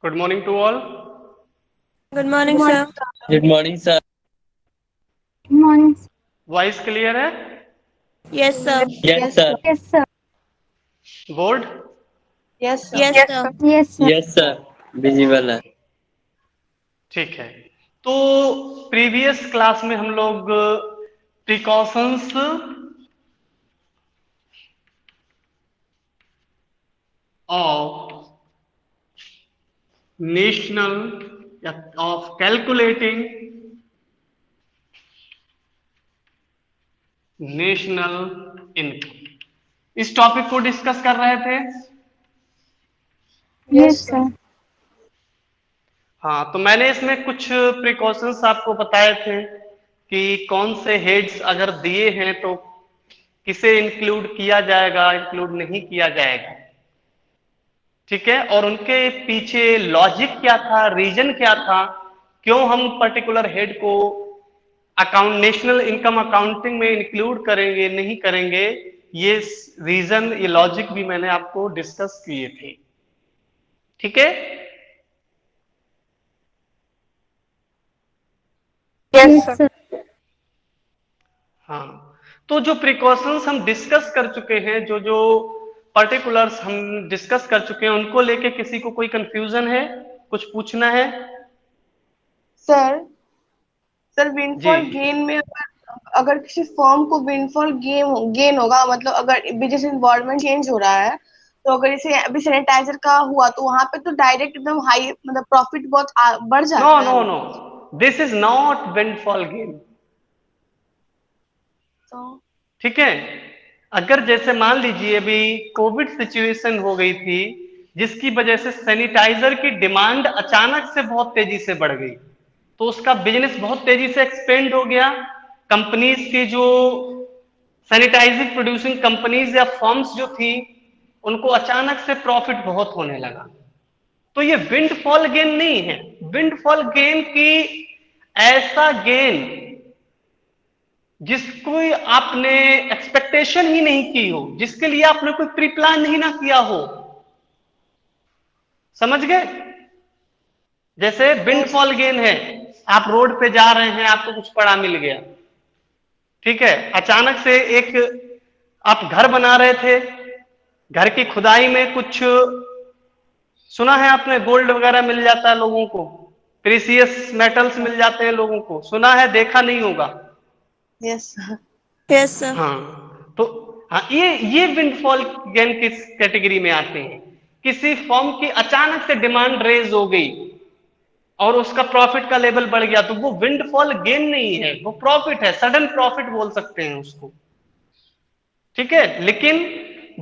Good morning to all. Good Good morning, morning, sir. sir. Good morning, sir. Good morning. Voice clear है? Yes, sir. Yes, sir. Yes, sir. Board? Yes, sir. Yes, sir. Yes, sir. Yes, sir. Visible है. ठीक है। तो previous class में हम लोग precautions of national या of calculating national income इस टॉपिक को डिस्कस कर रहे थे। Yes, sir. हाँ, तो मैंने इसमें कुछ प्रिकॉशंस आपको बताए थे कि कौन से हेड्स अगर दिए हैं तो किसे इंक्लूड किया जाएगा, इंक्लूड नहीं किया जाएगा। ठीक है, और उनके पीछे लॉजिक क्या था, रीजन क्या था, क्यों हम पर्टिकुलर हेड को अकाउंट नेशनल इनकम अकाउंटिंग में इंक्लूड करेंगे नहीं करेंगे, ये रीजन ये लॉजिक भी मैंने आपको डिस्कस किए थे। ठीक है, Yes, sir. हाँ। तो जो प्रिकॉशंस हम डिस्कस कर चुके हैं, जो जो पर्टिकुलर्स हम डिस्कस कर चुके हैं, उनको लेके किसी को कोई कंफ्यूजन है, कुछ पूछना है? सर सर जी, विंडफॉल गेन में अगर किसी फर्म को विंडफॉल गेन होगा, मतलब अगर बिजनेस इन्वायरमेंट चेंज हो रहा है, तो अगर इसे अभी सैनिटाइजर का हुआ तो वहां पे तो डायरेक्ट एकदम हाई मतलब प्रॉफिट बहुत बढ़ नो जाता है नो ना। No, this is not windfall gain. तो ठीक है, अगर जैसे मान लीजिए अभी कोविड सिचुएशन हो गई थी, जिसकी वजह से सैनिटाइजर की डिमांड अचानक से बहुत तेजी से बढ़ गई, तो उसका बिजनेस बहुत तेजी से एक्सपेंड हो गया। कंपनीज की जो सैनिटाइजिंग प्रोड्यूसिंग कंपनीज या फर्म्स जो थी, उनको अचानक से प्रॉफिट बहुत होने लगा। तो ये विंडफॉल गेन नहीं है। विंडफॉल गेन की ऐसा गेन जिसको आपने एक्सपेक्टेशन ही नहीं की हो, जिसके लिए आपने कोई प्री प्लान ही ना किया हो। समझ गए? जैसे यस। विंडफॉल गेन है, आप रोड पे जा रहे हैं, आपको कुछ पड़ा मिल गया। ठीक है, अचानक से एक आप घर बना रहे थे, घर की खुदाई में कुछ सुना है आपने, गोल्ड वगैरह मिल जाता है लोगों को, प्रीसियस मेटल्स मिल जाते हैं लोगों को, सुना है, देखा नहीं होगा। यस। Yes, sir. हाँ, तो हाँ, ये विंडफॉल गेन किस कैटेगरी में आते हैं? किसी फॉर्म की अचानक से डिमांड रेज हो गई और उसका प्रॉफिट का लेवल बढ़ गया, तो वो विंडफॉल गेन नहीं है, वो प्रॉफिट है, सडन प्रॉफिट बोल सकते हैं उसको। ठीक है, लेकिन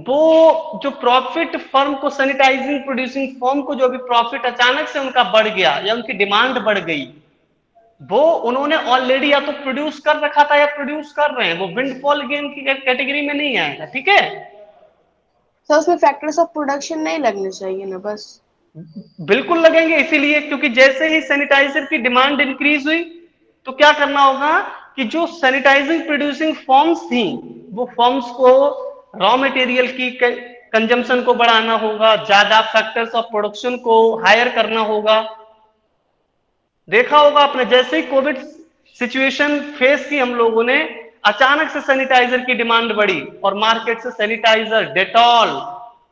वो जो प्रॉफिट फर्म को, सैनिटाइजिंग प्रोड्यूसिंग फर्म को जो अभी प्रॉफिट अचानक से उनका बढ़ गया या उनकी डिमांड बढ़ गई, वो उन्होंने ऑलरेडी या तो प्रोड्यूस कर रखा था या प्रोड्यूस कर रहे हैं, वो विंडफॉल गेन की कैटेगरी में नहीं आएगा। ठीक है, सर उसमें फैक्टर्स ऑफ प्रोडक्शन नहीं लगने चाहिए ना, बस। बिल्कुल लगेंगे, इसीलिए क्योंकि जैसे ही सैनिटाइजर की डिमांड इंक्रीज हुई, तो क्या करना होगा कि जो सैनिटाइजिंग प्रोड्यूसिंग फॉर्म्स थी, वो फॉर्म्स को रॉ मटेरियल की कंजम्पशन को बढ़ाना होगा, ज्यादा फैक्टर्स ऑफ प्रोडक्शन को हायर करना होगा। देखा होगा आपने, जैसे ही कोविड सिचुएशन फेस की हम लोगों ने, अचानक से सैनिटाइजर की डिमांड बढ़ी और मार्केट से सैनिटाइजर, डेटॉल,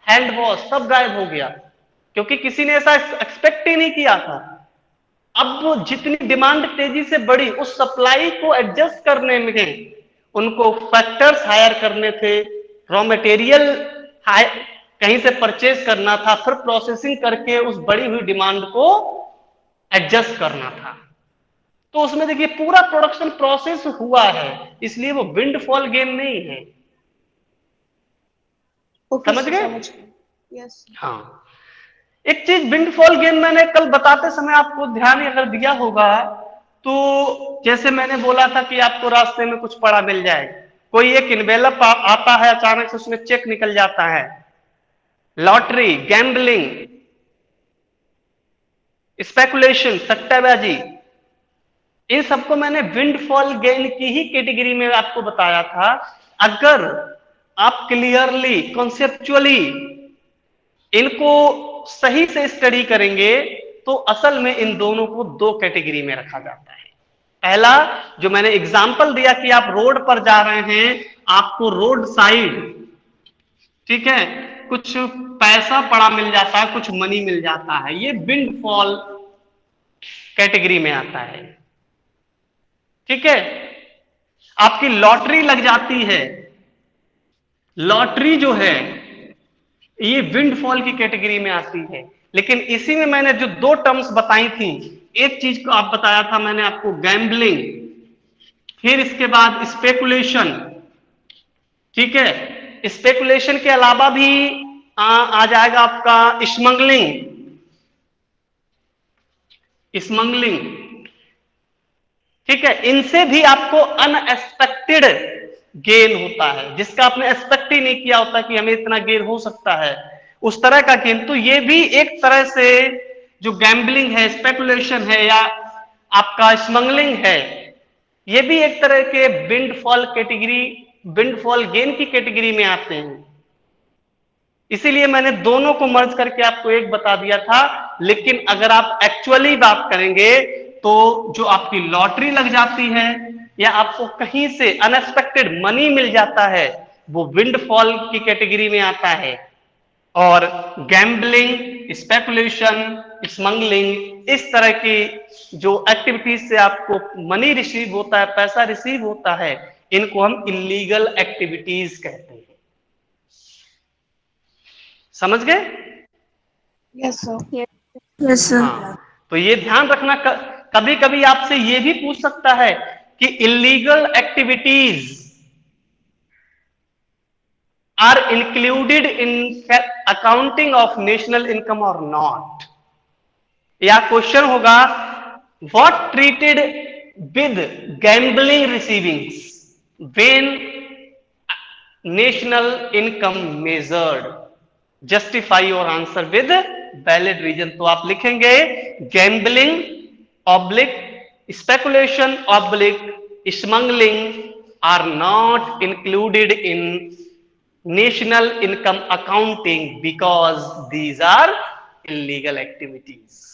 हैंड वॉश सब गायब हो गया, क्योंकि किसी ने ऐसा एक्सपेक्ट ही नहीं किया था। अब जितनी डिमांड तेजी से बढ़ी, उस सप्लाई को एडजस्ट करने में उनको फैक्टर्स हायर करने थे, रॉ मटेरियल कहीं से परचेज करना था, फिर प्रोसेसिंग करके उस बढ़ी हुई डिमांड को एडजस्ट करना था। तो उसमें देखिए पूरा प्रोडक्शन प्रोसेस हुआ है, इसलिए वो विंडफॉल गेन नहीं है। ओके समझ सर, गए? समझ गए। यस। हाँ, एक चीज विंडफॉल गेन मैंने कल बताते समय आपको ध्यान अगर दिया होगा, तो जैसे मैंने बोला था कि आपको रास्ते में कुछ पड़ा मिल जाए, कोई एक इन्वेलप आता है, अचानक से उसमें चेक निकल जाता है, लॉटरी, गैम्बलिंग, स्पेकुलेशन, सट्टेबाजी, इन सबको मैंने विंडफॉल गेन की ही कैटेगरी में आपको बताया था। अगर आप क्लियरली कॉन्सेप्चुअली इनको सही से स्टडी करेंगे तो असल में इन दोनों को दो कैटेगरी में रखा जाता है। पहला जो मैंने एग्जांपल दिया कि आप रोड पर जा रहे हैं, आपको रोड साइड, ठीक है, कुछ पैसा पड़ा मिल जाता है, कुछ मनी मिल जाता है, ये विंडफॉल कैटेगरी में आता है। ठीक है, आपकी लॉटरी लग जाती है, लॉटरी जो है ये विंडफॉल की कैटेगरी में आती है। लेकिन इसी में मैंने जो दो टर्म्स बताई थी, एक चीज को आप बताया था मैंने आपको गैम्बलिंग, फिर इसके बाद स्पेकुलेशन। ठीक है, स्पेकुलेशन के अलावा भी आ जाएगा आपका स्मगलिंग, स्मगलिंग। ठीक है, इनसे भी आपको अनएक्सपेक्टेड गेन होता है, जिसका आपने एक्सपेक्ट ही नहीं किया होता कि हमें इतना गेन हो सकता है, उस तरह का गेन। तो ये भी एक तरह से जो गैम्बलिंग है, स्पेकुलेशन है, या आपका स्मगलिंग है, ये भी एक तरह के विंडफॉल कैटेगरी, विंडफॉल गेन की कैटेगरी में आते हैं। इसीलिए मैंने दोनों को मर्ज करके आपको एक बता दिया था। लेकिन अगर आप एक्चुअली बात करेंगे तो जो आपकी लॉटरी लग जाती है या आपको कहीं से अनएक्सपेक्टेड मनी मिल जाता है, वो विंडफॉल की कैटेगरी में आता है। और गैम्बलिंग, स्पेकुलेशन, स्मगलिंग, इस तरह की जो एक्टिविटीज से आपको मनी रिसीव होता है, पैसा रिसीव होता है, इनको हम इलीगल एक्टिविटीज कहते हैं। समझ गए? Yes sir. Yes sir. हाँ, तो ये ध्यान रखना, कभी कभी आपसे ये भी पूछ सकता है कि illegal activities are included in accounting of national income और नॉट। या क्वेश्चन होगा what treated with gambling receivings when national income measured, justify your answer with valid reason. तो आप लिखेंगे gambling oblique speculation oblique smuggling are not included in national income accounting because these are illegal activities.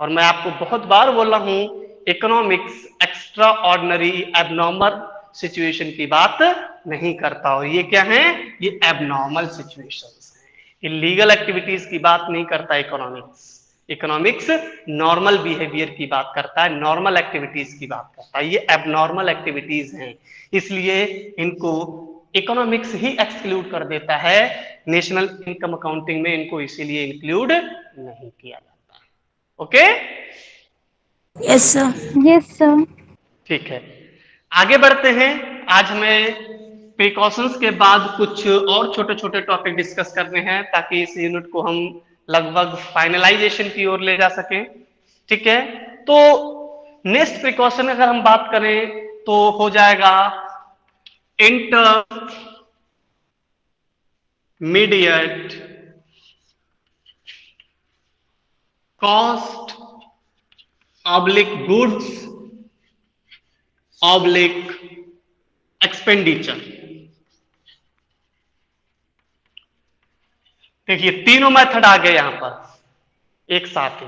और मैं आपको बहुत बार बोला हूं, economics extraordinary abnormal situation की बात नहीं करता। और ये क्या है? ये एबनॉर्मल सिचुएशंस हैं, इलीगल एक्टिविटीज की बात नहीं करता इकोनॉमिक्स। इकोनॉमिक्स नॉर्मल बिहेवियर की बात करता है, नॉर्मल एक्टिविटीज की बात करता है। ये एबनॉर्मल एक्टिविटीज हैं, इसलिए इनको इकोनॉमिक्स ही एक्सक्लूड कर देता है, नेशनल इनकम अकाउंटिंग में इनको इसीलिए इंक्लूड नहीं किया जाता। Okay? Yes sir. Yes sir. ठीक है, आगे बढ़ते हैं। आज हमें प्रिकॉशंस के बाद कुछ और छोटे छोटे टॉपिक डिस्कस करने हैं, ताकि इस यूनिट को हम लगभग फाइनलाइजेशन की ओर ले जा सकें। ठीक है, तो नेक्स्ट प्रिकॉशन अगर हम बात करें तो हो जाएगा intermediate cost oblique goods oblique expenditure. देखिए तीनों मेथड आ गए यहां पर एक साथ ही,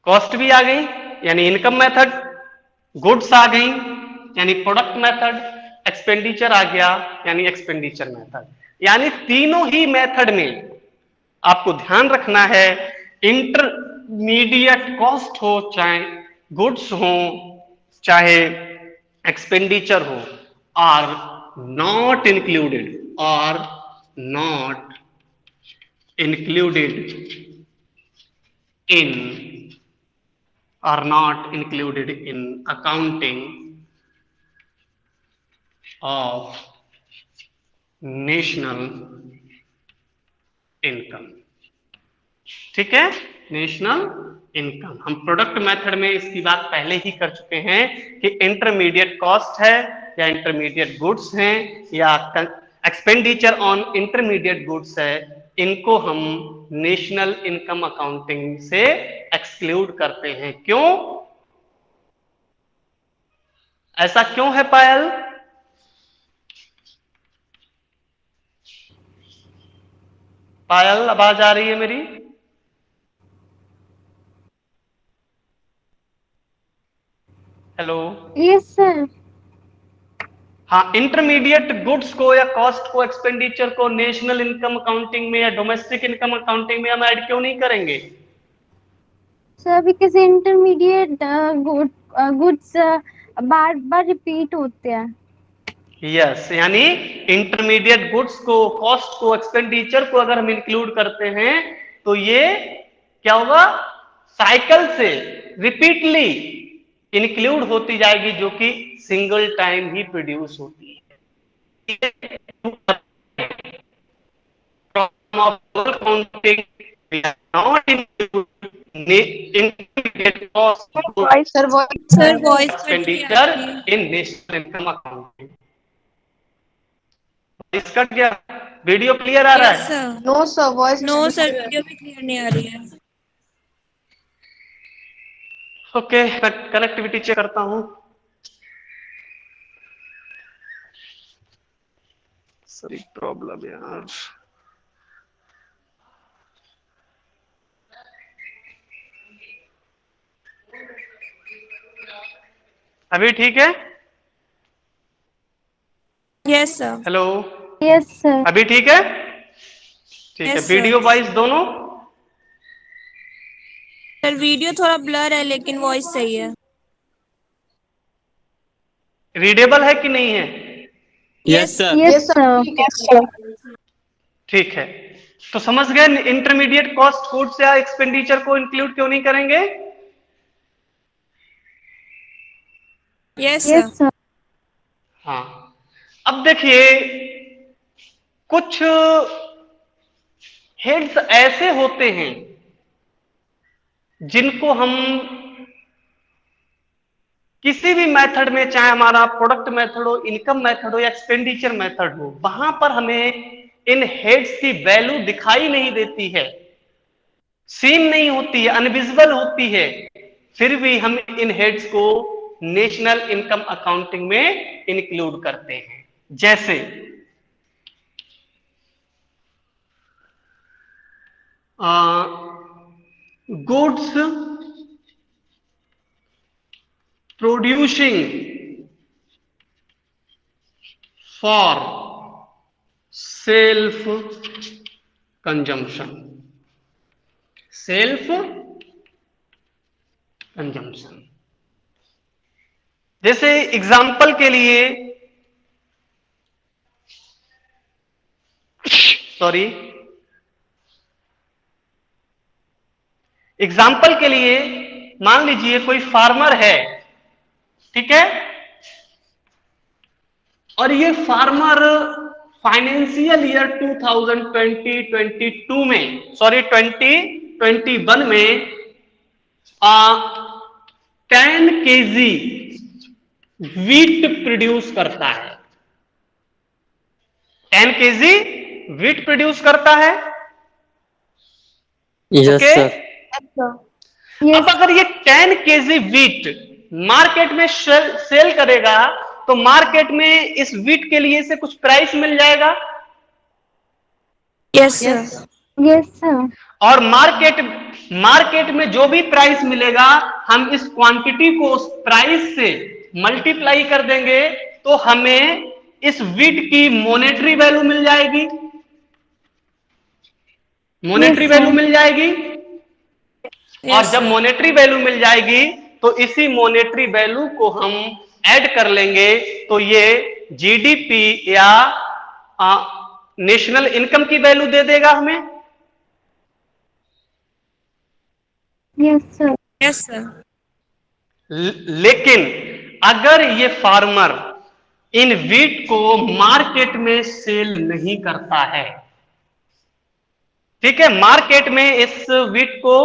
कॉस्ट भी आ गई यानी इनकम मेथड, गुड्स आ गई यानी प्रोडक्ट मेथड, एक्सपेंडिचर आ गया यानी एक्सपेंडिचर मेथड। यानी तीनों ही मेथड में आपको ध्यान रखना है, इंटरमीडिएट कॉस्ट हो, चाहे गुड्स हो, चाहे एक्सपेंडिचर हो, are not included, are not included in are not included in accounting of national income। ठीक है, नेशनल इनकम। हम प्रोडक्ट मेथड में इसकी बात पहले ही कर चुके हैं कि इंटरमीडिएट कॉस्ट है या इंटरमीडिएट गुड्स हैं या एक्सपेंडिचर ऑन इंटरमीडिएट गुड्स है, इनको हम नेशनल इनकम अकाउंटिंग से एक्सक्लूड करते हैं। क्यों? ऐसा क्यों है पायल? पायल, आवाज आ रही है मेरी? हेलो। Yes sir. हाँ, इंटरमीडिएट गुड्स को या कॉस्ट को, एक्सपेंडिचर को नेशनल इनकम अकाउंटिंग में या डोमेस्टिक इनकम अकाउंटिंग में हम ऐड क्यों नहीं करेंगे? Sir because intermediate goods bar bar repeat होते हैं। यस, यानी इंटरमीडिएट गुड्स को, कॉस्ट को, एक्सपेंडिचर को अगर हम इंक्लूड करते हैं तो ये क्या होगा, साइकिल से रिपीटली इंक्लूड होती जाएगी, जो कि सिंगल टाइम ही प्रोड्यूस होती है। सर सर वॉइस कट रही है एक्सपेंडिचर आपकी। In national income accounting. Cut गया? वीडियो क्लियर आ रहा यस है? Sir. No sir, voice no sir, video भी क्लियर नहीं आ रही है। ओके, कनेक्टिविटी चेक करता हूं। सॉरी, प्रॉब्लम यार। अभी ठीक है? Yes sir. Hello, yes sir. अभी ठीक है? ठीक है, यस वीडियो सर। वॉइस दोनों? सर वीडियो थोड़ा ब्लर है लेकिन वॉइस सही है। रीडेबल है कि नहीं है? Yes sir. Yes sir. ठीक है सर। ठीक है, तो समझ गए इंटरमीडिएट कॉस्ट गुड्स या एक्सपेंडिचर को इंक्लूड क्यों नहीं करेंगे? Yes yes sir. सर। हाँ, अब देखिए, कुछ हेड्स ऐसे होते हैं जिनको हम किसी भी मेथड में, चाहे हमारा प्रोडक्ट मेथड हो, इनकम मेथड हो या एक्सपेंडिचर मेथड हो, वहां पर हमें इन हेड्स की वैल्यू दिखाई नहीं देती है, सीन नहीं होती है, अनविजिबल होती है, फिर भी हम इन हेड्स को नेशनल इनकम अकाउंटिंग में इंक्लूड करते हैं। जैसे goods producing for self consumption, self consumption. जैसे एग्जाम्पल के लिए, सॉरी, एग्जाम्पल के लिए मान लीजिए कोई फार्मर है, ठीक है, और ये फार्मर फाइनेंशियल ईयर 2020-22 में, सॉरी 2021 में 10 केजी वीट प्रोड्यूस करता है, 10 केजी वीट प्रोड्यूस करता है। Yes okay, sir. अब अगर ये 10 केजी वीट मार्केट में सेल करेगा तो मार्केट में इस वीट के लिए से कुछ प्राइस मिल जाएगा। Yes sir. Yes sir. और मार्केट में जो भी प्राइस मिलेगा, हम इस क्वांटिटी को उस प्राइस से मल्टीप्लाई कर देंगे तो हमें इस वीट की मॉनेटरी वैल्यू मिल जाएगी, मॉनेटरी Yes, वैल्यू sir. मिल जाएगी। और यस जब सर। मॉनेटरी वैल्यू मिल जाएगी तो इसी मॉनेटरी वैल्यू को हम ऐड कर लेंगे, तो ये जीडीपी या नेशनल इनकम की वैल्यू दे देगा हमें। Yes sir. Yes sir. लेकिन अगर ये फार्मर इन वीट को मार्केट में सेल नहीं करता है, ठीक है, मार्केट में इस वीट को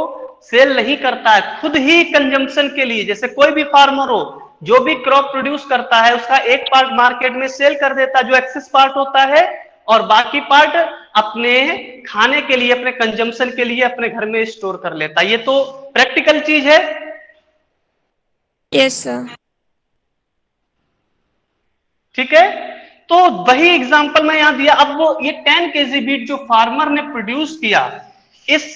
सेल नहीं करता है, खुद ही कंजम्पशन के लिए, जैसे कोई भी फार्मर हो, जो भी क्रॉप प्रोड्यूस करता है उसका एक पार्ट मार्केट में सेल कर देता है, जो एक्सेस पार्ट होता है, और बाकी पार्ट अपने खाने के लिए, अपने कंजम्पशन के लिए अपने घर में स्टोर कर लेता है। ये तो प्रैक्टिकल चीज है। Yes sir. ठीक है, तो वही एग्जांपल मैं यहां दिया। अब वो ये 10 केजी वीट जो फार्मर ने प्रोड्यूस किया, इस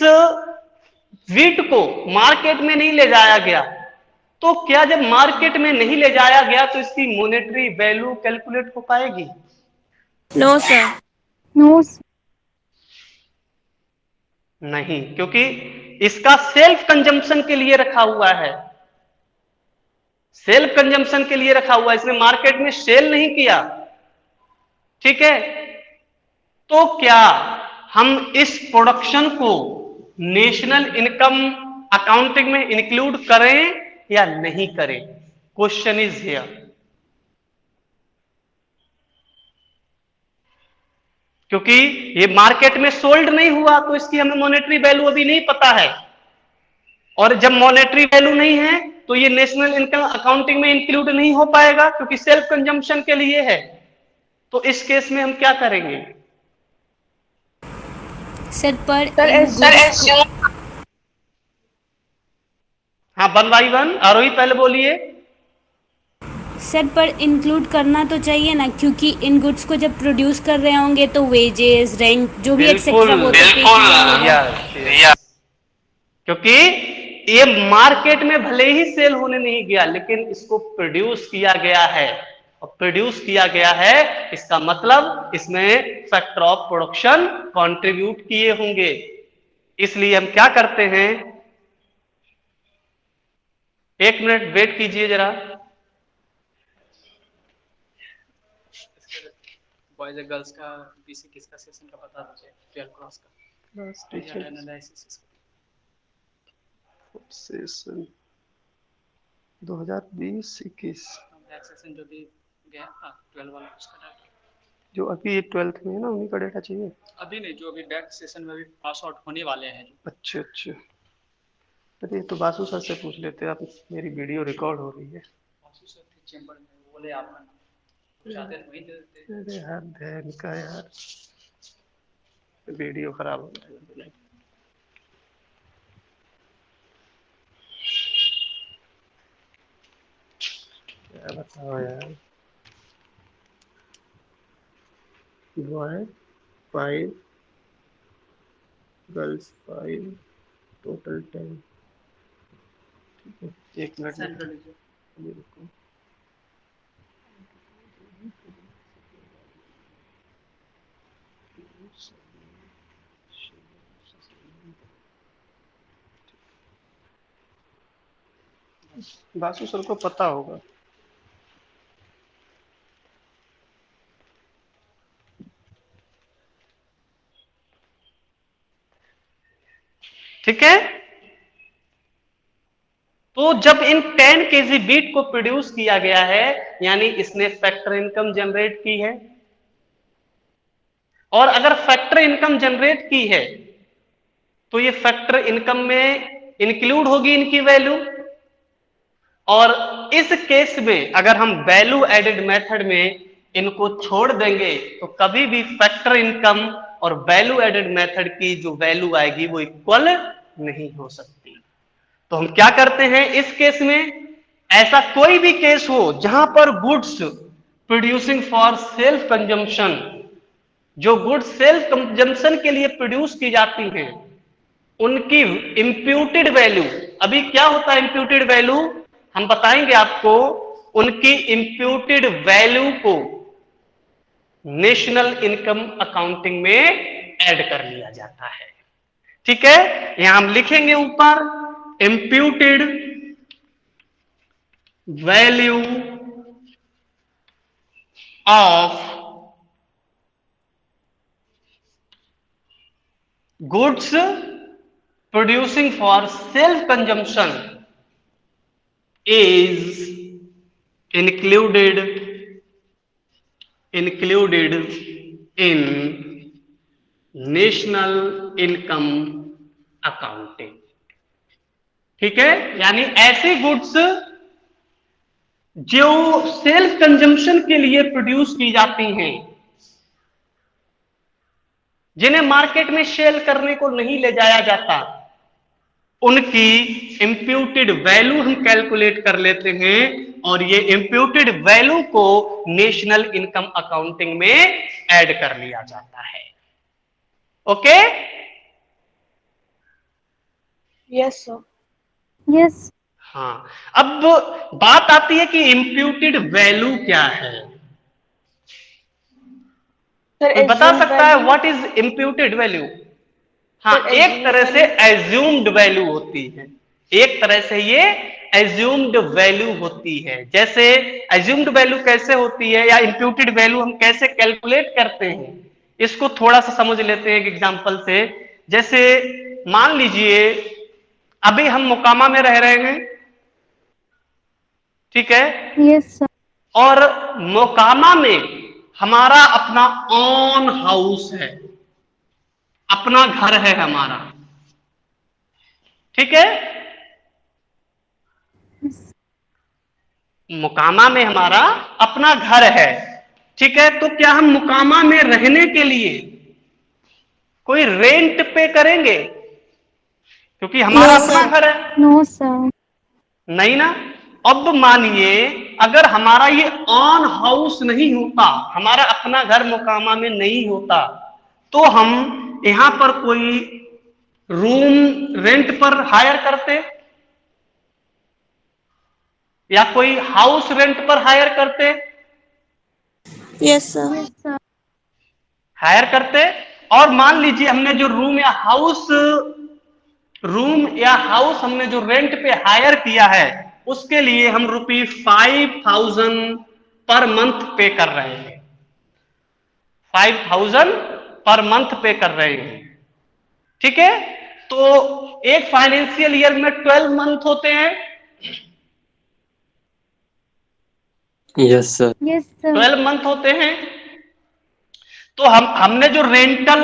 वीट को मार्केट में नहीं ले जाया गया, तो क्या जब मार्केट में नहीं ले जाया गया तो इसकी मॉनेटरी वैल्यू कैलकुलेट हो पाएगी? No sir. No sir. नहीं, क्योंकि इसका सेल्फ कंजम्पशन के लिए रखा हुआ है, सेल्फ कंजम्पशन के लिए रखा हुआ है, इसने मार्केट में सेल नहीं किया। ठीक है, तो क्या हम इस प्रोडक्शन को नेशनल इनकम अकाउंटिंग में इंक्लूड करें या नहीं करें? Question is here. क्योंकि ये मार्केट में सोल्ड नहीं हुआ तो इसकी हमें मॉनेटरी वैल्यू अभी नहीं पता है, और जब मॉनेटरी वैल्यू नहीं है तो ये नेशनल इनकम अकाउंटिंग में इंक्लूड नहीं हो पाएगा, क्योंकि सेल्फ कंजम्पशन के लिए है। तो इस केस में हम क्या करेंगे? सर पर हाँ, 1 by 1 आरोही पहले बोलिए। सर पर इंक्लूड करना तो चाहिए ना, क्योंकि इन गुड्स को जब प्रोड्यूस कर रहे होंगे तो वेजेस, रेंट, जो भी एक्सेट्रा वो तो पे किया होगा। क्योंकि ये मार्केट में भले ही सेल होने नहीं गया, लेकिन इसको प्रोड्यूस किया गया है, और प्रोड्यूस किया गया है इसका मतलब इसमें फैक्टर ऑफ प्रोडक्शन कंट्रीब्यूट किए होंगे। इसलिए हम क्या करते हैं, 1 मिनट वेट कीजिए जरा। बॉयज और गर्ल्स का बीसी किसका सेशन का बता दीजिए, 12 क्रॉस का एनालिसिस सेशन 2020-21 बैक सेशन जो भी गया 12 वाला उसका डाटा, जो अभी 12th में है ना, उन्हीं का डेटा चाहिए। अभी नहीं, जो अभी बैक सेशन में भी पास आउट होने वाले हैं। अच्छा अच्छा, अरे तो बासु सर से पूछ लेते हैं, आप मेरी वीडियो रिकॉर्ड हो रही है। बासु सर थे चैम्बर में, बोले आपका चाहते वहीं दे देते। अरे यार ध्यान का यार, वीडियो खराब हो जाएगा। क्या बताओ यार, बॉय 5 गर्ल्स 5 टोटल 10। ठीक है, 1 मिनट सेंड कर लीजिए। ये रुको। बासु सर को पता होगा। ठीक है, तो जब इन 10 केजी बीट को प्रोड्यूस किया गया है, यानी इसने फैक्टर इनकम जनरेट की है, और अगर फैक्टर इनकम जनरेट की है तो ये फैक्टर इनकम में इंक्लूड होगी इनकी वैल्यू। और इस केस में अगर हम वैल्यू एडेड मेथड में इनको छोड़ देंगे तो कभी भी फैक्टर इनकम और वैल्यू एडेड मेथड की जो वैल्यू आएगी वो इक्वल नहीं हो सकती। तो हम क्या करते हैं इस केस में, ऐसा कोई भी केस हो जहां पर goods producing for self consumption, जो गुड्स सेल्फ कंजम्पशन के लिए प्रोड्यूस की जाती हैं, उनकी इंप्यूटेड वैल्यू, अभी क्या होता है इंप्यूटेड वैल्यू हम बताएंगे आपको, उनकी इंप्यूटेड वैल्यू को नेशनल इनकम अकाउंटिंग में ऐड कर लिया जाता है। ठीक है, यहां हम लिखेंगे ऊपर imputed value of goods producing for self consumption is included in national income accounting। ठीक है, यानी ऐसे गुड्स जो सेल्फ कंजम्पशन के लिए प्रोड्यूस की जाती हैं, जिन्हें मार्केट में सेल करने को नहीं ले जाया जाता, उनकी इंप्यूटेड वैल्यू हम कैलकुलेट कर लेते हैं और ये इम्प्यूटेड वैल्यू को नेशनल इनकम अकाउंटिंग में ऐड कर लिया जाता है। ओके? Yes sir. यस हाँ, अब बात आती है कि इम्प्यूटेड वैल्यू क्या है। सर कोई बता सकता है व्हाट इज इम्प्यूटेड वैल्यू? हाँ, एक तरह से एज्यूम्ड वैल्यू होती है, एक तरह से ये एज्यूम्ड वैल्यू होती है। जैसे एज्यूम्ड वैल्यू कैसे होती है या इम्प्यूटेड वैल्यू हम कैसे कैलकुलेट करते हैं, इसको थोड़ा सा समझ लेते हैं एक एग्जांपल से। जैसे मान लीजिए अभी हम मोकामा में रह रहे हैं, ठीक है, यस सर। और मोकामा में हमारा अपना ओन हाउस है, अपना घर है हमारा, ठीक है। मोकामा में हमारा अपना घर है, ठीक है। तो क्या हम मोकामा में रहने के लिए कोई रेंट पे करेंगे क्योंकि हमारा अपना घर है? No sir. नहीं ना। अब मानिए अगर हमारा ये ऑन हाउस नहीं होता, हमारा अपना घर मोकामा में नहीं होता, तो हम यहां पर कोई रूम रेंट पर हायर करते या कोई हाउस रेंट पर हायर करते? Yes sir. हायर करते। और मान लीजिए हमने जो रूम या हाउस हमने जो रेंट पे हायर किया है, उसके लिए हम ₹5000 पर मंथ पे कर रहे हैं, 5000 पर मंथ पे कर रहे हैं, ठीक है। तो एक फाइनेंशियल ईयर में 12 मंथ होते हैं। Yes sir. Yes sir. 12 month होते हैं। तो हमने जो रेंटल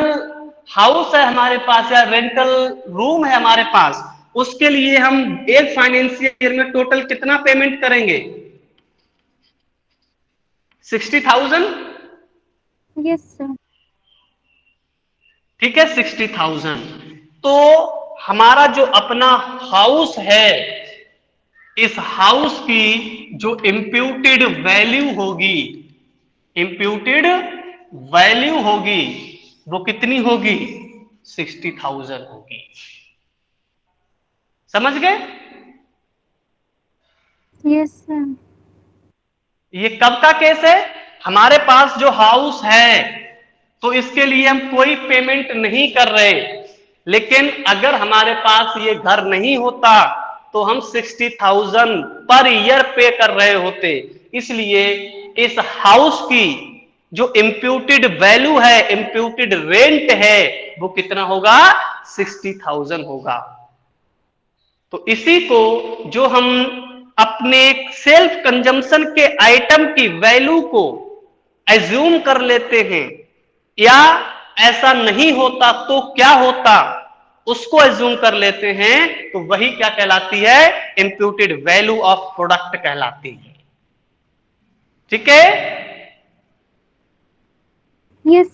हाउस है हमारे पास या रेंटल रूम है हमारे पास, उसके लिए हम एक फाइनेंशियल ईयर में टोटल कितना पेमेंट करेंगे? 60,000। Yes sir. ठीक है, 60,000। तो हमारा जो अपना हाउस है, इस हाउस की जो इम्प्यूटेड वैल्यू होगी, इम्प्यूटेड वैल्यू होगी, वो कितनी होगी? 60,000 होगी। समझ गए? Yes sir. ये कब का केस है? हमारे पास जो हाउस है तो इसके लिए हम कोई पेमेंट नहीं कर रहे, लेकिन अगर हमारे पास ये घर नहीं होता तो हम 60,000 पर ईयर पे कर रहे होते। इसलिए इस हाउस की जो इम्प्यूटेड वैल्यू है, इम्प्यूटेड रेंट है, वो कितना होगा? 60,000 होगा। तो इसी को जो हम अपने सेल्फ कंजम्पशन के आइटम की वैल्यू को एज्यूम कर लेते हैं, या ऐसा नहीं होता तो क्या होता उसको एज्यूम कर लेते हैं, तो वही क्या कहलाती है? इम्प्यूटेड वैल्यू ऑफ प्रोडक्ट कहलाती है। ठीक है? यस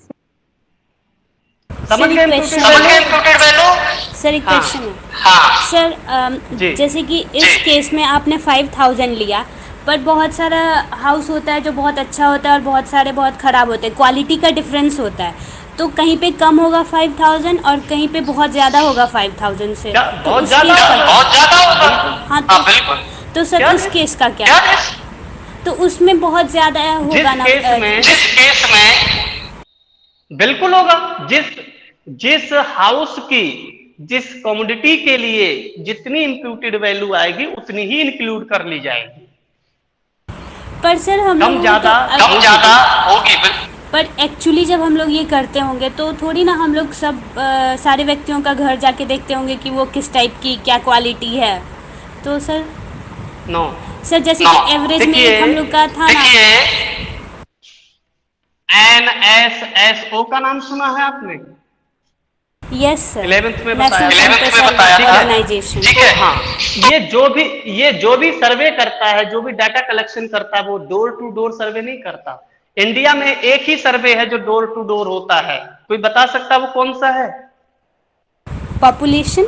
समझ गए इम्प्यूटेड वैल्यू? सर एक क्वेश्चन है। हाँ सर जैसे कि इस केस में आपने 5000 लिया, पर बहुत सारा हाउस होता है जो बहुत अच्छा होता है और बहुत सारे बहुत ख़राब होते हैं, क्वालिटी का डिफरेंस होता है, तो कहीं पे कम होगा 5000 और कहीं पे बहुत ज़्यादा होगा 5000 से। तो बहुत उस ज्यादा केस का बहुत ज्यादा होगा। हाँ तो सर उस केस का क्या? तो उसमें बहुत ज़्यादा होगा ना? जिस केस में बिल्कुल होगा। जिस हाउस की जिस कमोडिटी के लिए जितनी इंप्यूटेड वैल्यू आएगी उतनी ही इंक्लूड कर ली जाएगी। पर सर हम कम ज्यादा होगी। पर एक्चुअली जब हम लोग ये करते होंगे तो थोड़ी ना हम लोग सब सारे व्यक्तियों का घर जाके देखते होंगे कि वो किस टाइप की क्या क्वालिटी है। तो सर सर जैसे कि एवरेज में एक हम लोग का था ना, NSSO का नाम सुना है आपने? यस सर, 11th में नेशनल बताया था। ऑर्गेनाइजेशन। ठीक है, हाँ। ये जो भी सर्वे करता है, जो भी डाटा कलेक्शन करता है, वो डोर टू डोर सर्वे नहीं करता। इंडिया में एक ही सर्वे है जो डोर टू डोर होता है। कोई बता सकता है वो कौन सा है? Population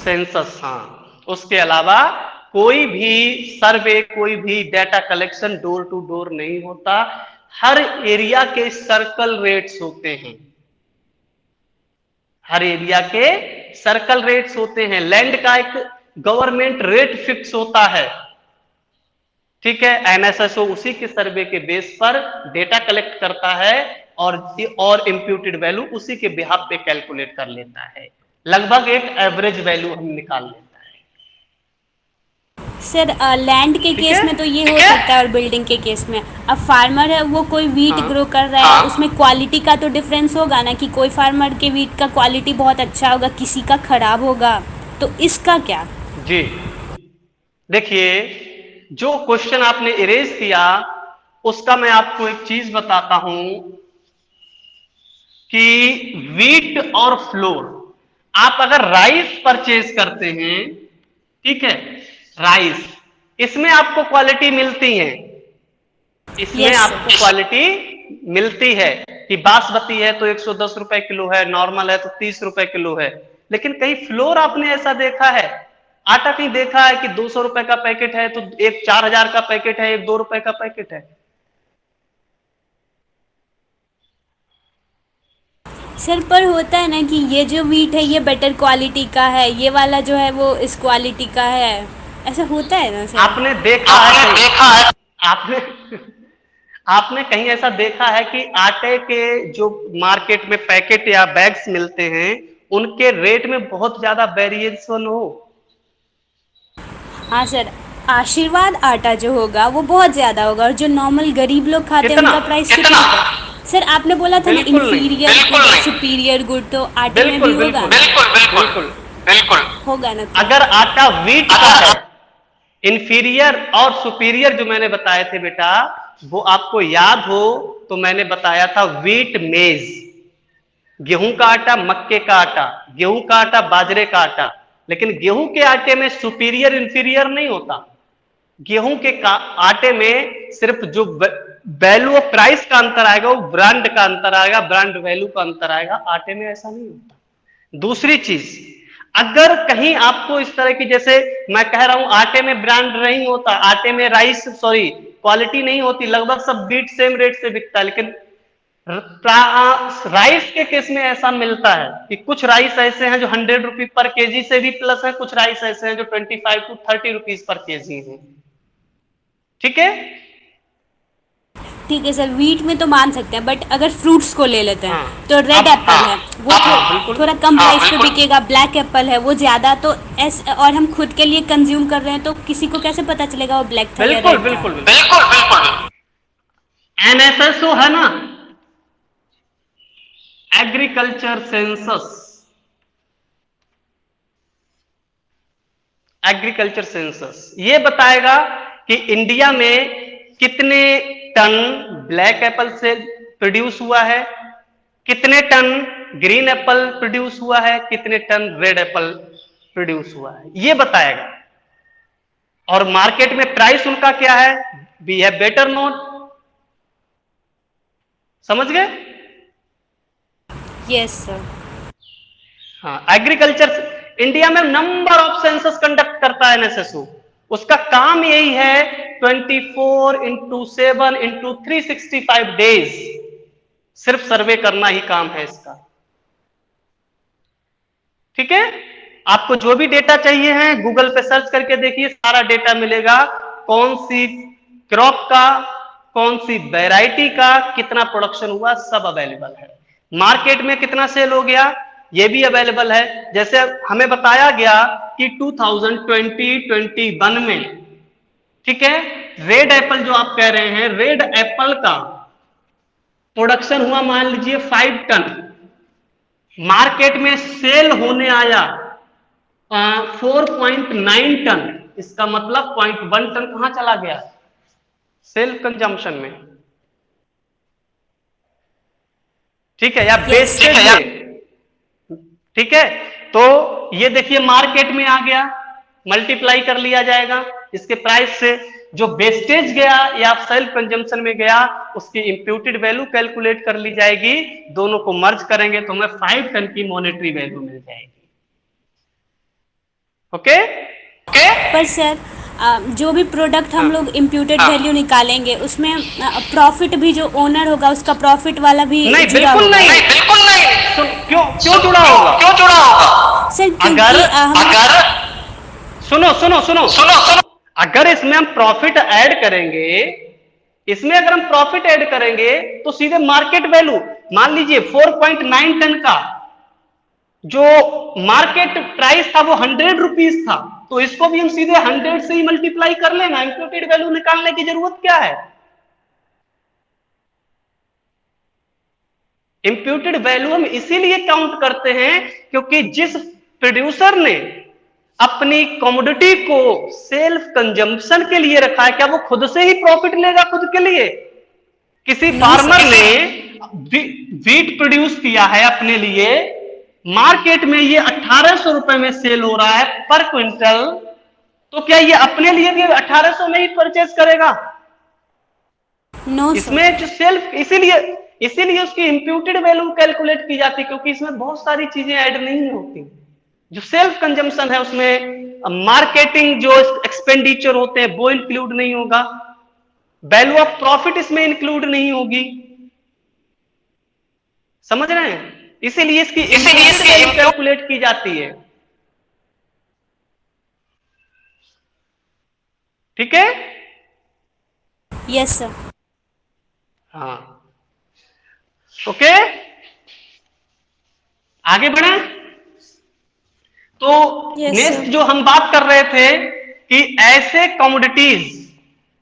census. हाँ, उसके अलावा कोई भी सर्वे, कोई भी data collection door to door नहीं होता। हर एरिया के सर्कल रेट्स होते हैं, हर एरिया के सर्कल रेट्स होते हैं। लैंड का एक गवर्नमेंट रेट फिक्स होता है, ठीक है। एनएसएसओ उसी के सर्वे के बेस पर डेटा कलेक्ट करता है और इंप्यूटेड वैल्यू उसी के बिहाफ पे कैलकुलेट कर लेता है। लगभग एक एवरेज वैल्यू हम निकाल लेता है। सर लैंड के केस में तो ये हो सकता है और बिल्डिंग के केस में, अब फार्मर है वो कोई वीट ग्रो कर रहा है, उसमें क्वालिटी का तो डिफरेंस होगा ना, कि कोई फार्मर के वीट का क्वालिटी बहुत अच्छा होगा, किसी का खराब होगा, तो इसका क्या? जी देखिए, जो क्वेश्चन आपने इरेज किया उसका मैं आपको एक चीज बताता हूं कि वीट और फ्लोर, आप अगर राइस परचेज करते हैं, ठीक है, राइस, इसमें आपको क्वालिटी मिलती है, इसमें आपको क्वालिटी मिलती है कि बासमती है तो 110 रुपए किलो है, नॉर्मल है तो 30 रुपए किलो है। लेकिन कहीं फ्लोर आपने ऐसा देखा है, आटा कहीं देखा है कि 200 रुपए का पैकेट है तो एक 4000 का पैकेट है, एक 2 रुपए का पैकेट है? सर पर होता है ना कि ये जो वीट है ये बेटर क्वालिटी का है, ये वाला जो है वो इस क्वालिटी का है, ऐसा होता है ना सर? आपने देखा है आपने कहीं ऐसा देखा है कि आटे के जो मार्केट में पैकेट या बैग्स मिलते हैं उनके रेट में बहुत ज्यादा वेरिएशन हो? हाँ सर, आशीर्वाद आटा जो होगा वो बहुत ज्यादा होगा, और जो नॉर्मल गरीब लोग खाते हैं उनका प्राइस कितना होगा? सर आपने बोला था ना इंफीरियर गुड सुपीरियर गुड, तो आटे में भी होगा? बिल्कुल होगा ना। अगर आटा वीट का है, इंफीरियर और सुपीरियर जो मैंने बताए थे बेटा, वो आपको याद हो तो मैंने बताया था वीट मेज, गेहूं का आटा, मक्के का आटा, गेहूं का आटा, बाजरे का आटा। लेकिन गेहूं के आटे में सुपीरियर इंफीरियर नहीं होता। गेहूं के आटे में सिर्फ जो वैल्यू ऑफ प्राइस का अंतर आएगा वो ब्रांड का अंतर आएगा, ब्रांड वैल्यू का अंतर आएगा, आटे में ऐसा नहीं होता। दूसरी चीज, अगर कहीं आपको इस तरह की, जैसे मैं कह रहा हूं आटे में ब्रांड नहीं होता, आटे में क्वालिटी नहीं होती, लगभग सब बीट सेम रेट से बिकता है, लेकिन राइस के केस में ऐसा मिलता है कि कुछ राइस ऐसे हैं जो 100 रुपीज पर केजी से भी प्लस है, कुछ राइस ऐसे हैं जो 25 to 30 रुपीज पर केजी है। ठीक है, ठीक है सर, वीट में तो मान सकते हैं, बट अगर फ्रूट्स को ले लेते हैं तो रेड एप्पल है वो थोड़ा कम प्राइस पे बिकेगा, ब्लैक एप्पल है वो ज्यादा, तो और हम खुद के लिए कंज्यूम कर रहे हैं तो किसी को कैसे पता चलेगा वो ब्लैक था या रेड? बिल्कुल। एनएसएसओ है ना, एग्रीकल्चर सेंसस, ये बताएगा कि इंडिया में कितने टन ब्लैक एप्पल से प्रोड्यूस हुआ है, कितने टन ग्रीन एप्पल प्रोड्यूस हुआ है, कितने टन रेड एप्पल प्रोड्यूस हुआ है, ये बताएगा। और मार्केट में प्राइस उनका क्या है, वी हैव बेटर नोट। समझ गए? Yes sir. हाँ, एग्रीकल्चर इंडिया में नंबर ऑफ सेंसस कंडक्ट करता है एनएसएसओ। उसका काम यही है 24/7/365 डेज सिर्फ सर्वे करना ही काम है इसका। ठीक है, आपको जो भी डेटा चाहिए है गूगल पे सर्च करके देखिए, सारा डेटा मिलेगा, कौन सी क्रॉप का, कौन सी वैरायटी का कितना प्रोडक्शन हुआ, सब अवेलेबल है। मार्केट में कितना सेल हो गया ये भी अवेलेबल है। जैसे हमें बताया गया कि 2020-21 में, ठीक है, रेड एप्पल जो आप कह रहे हैं, रेड एप्पल का प्रोडक्शन हुआ मान लीजिए 5 टन, मार्केट में सेल होने आया 4.9 टन, इसका मतलब 0.1 टन कहां चला गया, सेल कंजम्पशन में। ठीक है, या वेस्टेज में। ठीक है, तो ये देखिए मार्केट में आ गया, मल्टीप्लाई कर लिया जाएगा इसके प्राइस से, जो वेस्टेज गया या सेल्फ कंजम्पशन में गया उसकी इंप्यूटेड वैल्यू कैलकुलेट कर ली जाएगी, दोनों को मर्ज करेंगे तो हमें 5 टन की मॉनेटरी वैल्यू मिल जाएगी। ओके? पर सर जो भी प्रोडक्ट हम लोग इम्प्यूटेड वैल्यू निकालेंगे उसमें प्रॉफिट भी जो ओनर होगा उसका प्रॉफिट वाला भी नहीं, जुड़ा बिल्कुल होगा। नहीं, बिल्कुल नहीं। क्यों जुड़ा होगा? सर क्योंकि सुनो, अगर इसमें हम प्रॉफिट ऐड करेंगे, इसमें अगर हम प्रॉफिट ऐड करेंगे तो सीधे मार्केट वैल्यू, मान लीजिए 4.9 टन का जो मार्केट प्राइस था वो 100 रुपीज था, तो इसको भी हम सीधे 100 से ही मल्टीप्लाई कर लेना। इंप्यूटेड वैल्यू निकालने की जरूरत क्या है? इंप्यूटेड वैल्यू हम इसीलिए काउंट करते हैं क्योंकि जिस प्रोड्यूसर ने अपनी कमोडिटी को सेल्फ कंजम्पशन के लिए रखा है, क्या वो खुद से ही प्रॉफिट लेगा खुद के लिए? किसी फार्मर ने व्हीट प्रोड्यूस किया है अपने लिए, मार्केट में ये 1800 रुपए में सेल हो रहा है पर क्विंटल, तो क्या ये अपने लिए भी 1800 में ही परचेज करेगा? नो इसमें जो सेल्फ, इसीलिए उसकी इंप्यूटेड वैल्यू कैलकुलेट की जाती है, क्योंकि इसमें बहुत सारी चीजें ऐड नहीं होती। जो सेल्फ कंजम्पशन है उसमें मार्केटिंग जो एक्सपेंडिचर होते हैं वो इंक्लूड नहीं होगा, वैल्यू ऑफ प्रॉफिट इसमें इंक्लूड नहीं होगी। समझ रहे हैं? इसीलिए इसकी कैलकुलेट की जाती है। ठीक है? Yes sir. हाँ, ओके, आगे बढ़े। तो नेक्स्ट जो हम बात कर रहे थे कि ऐसे कमोडिटीज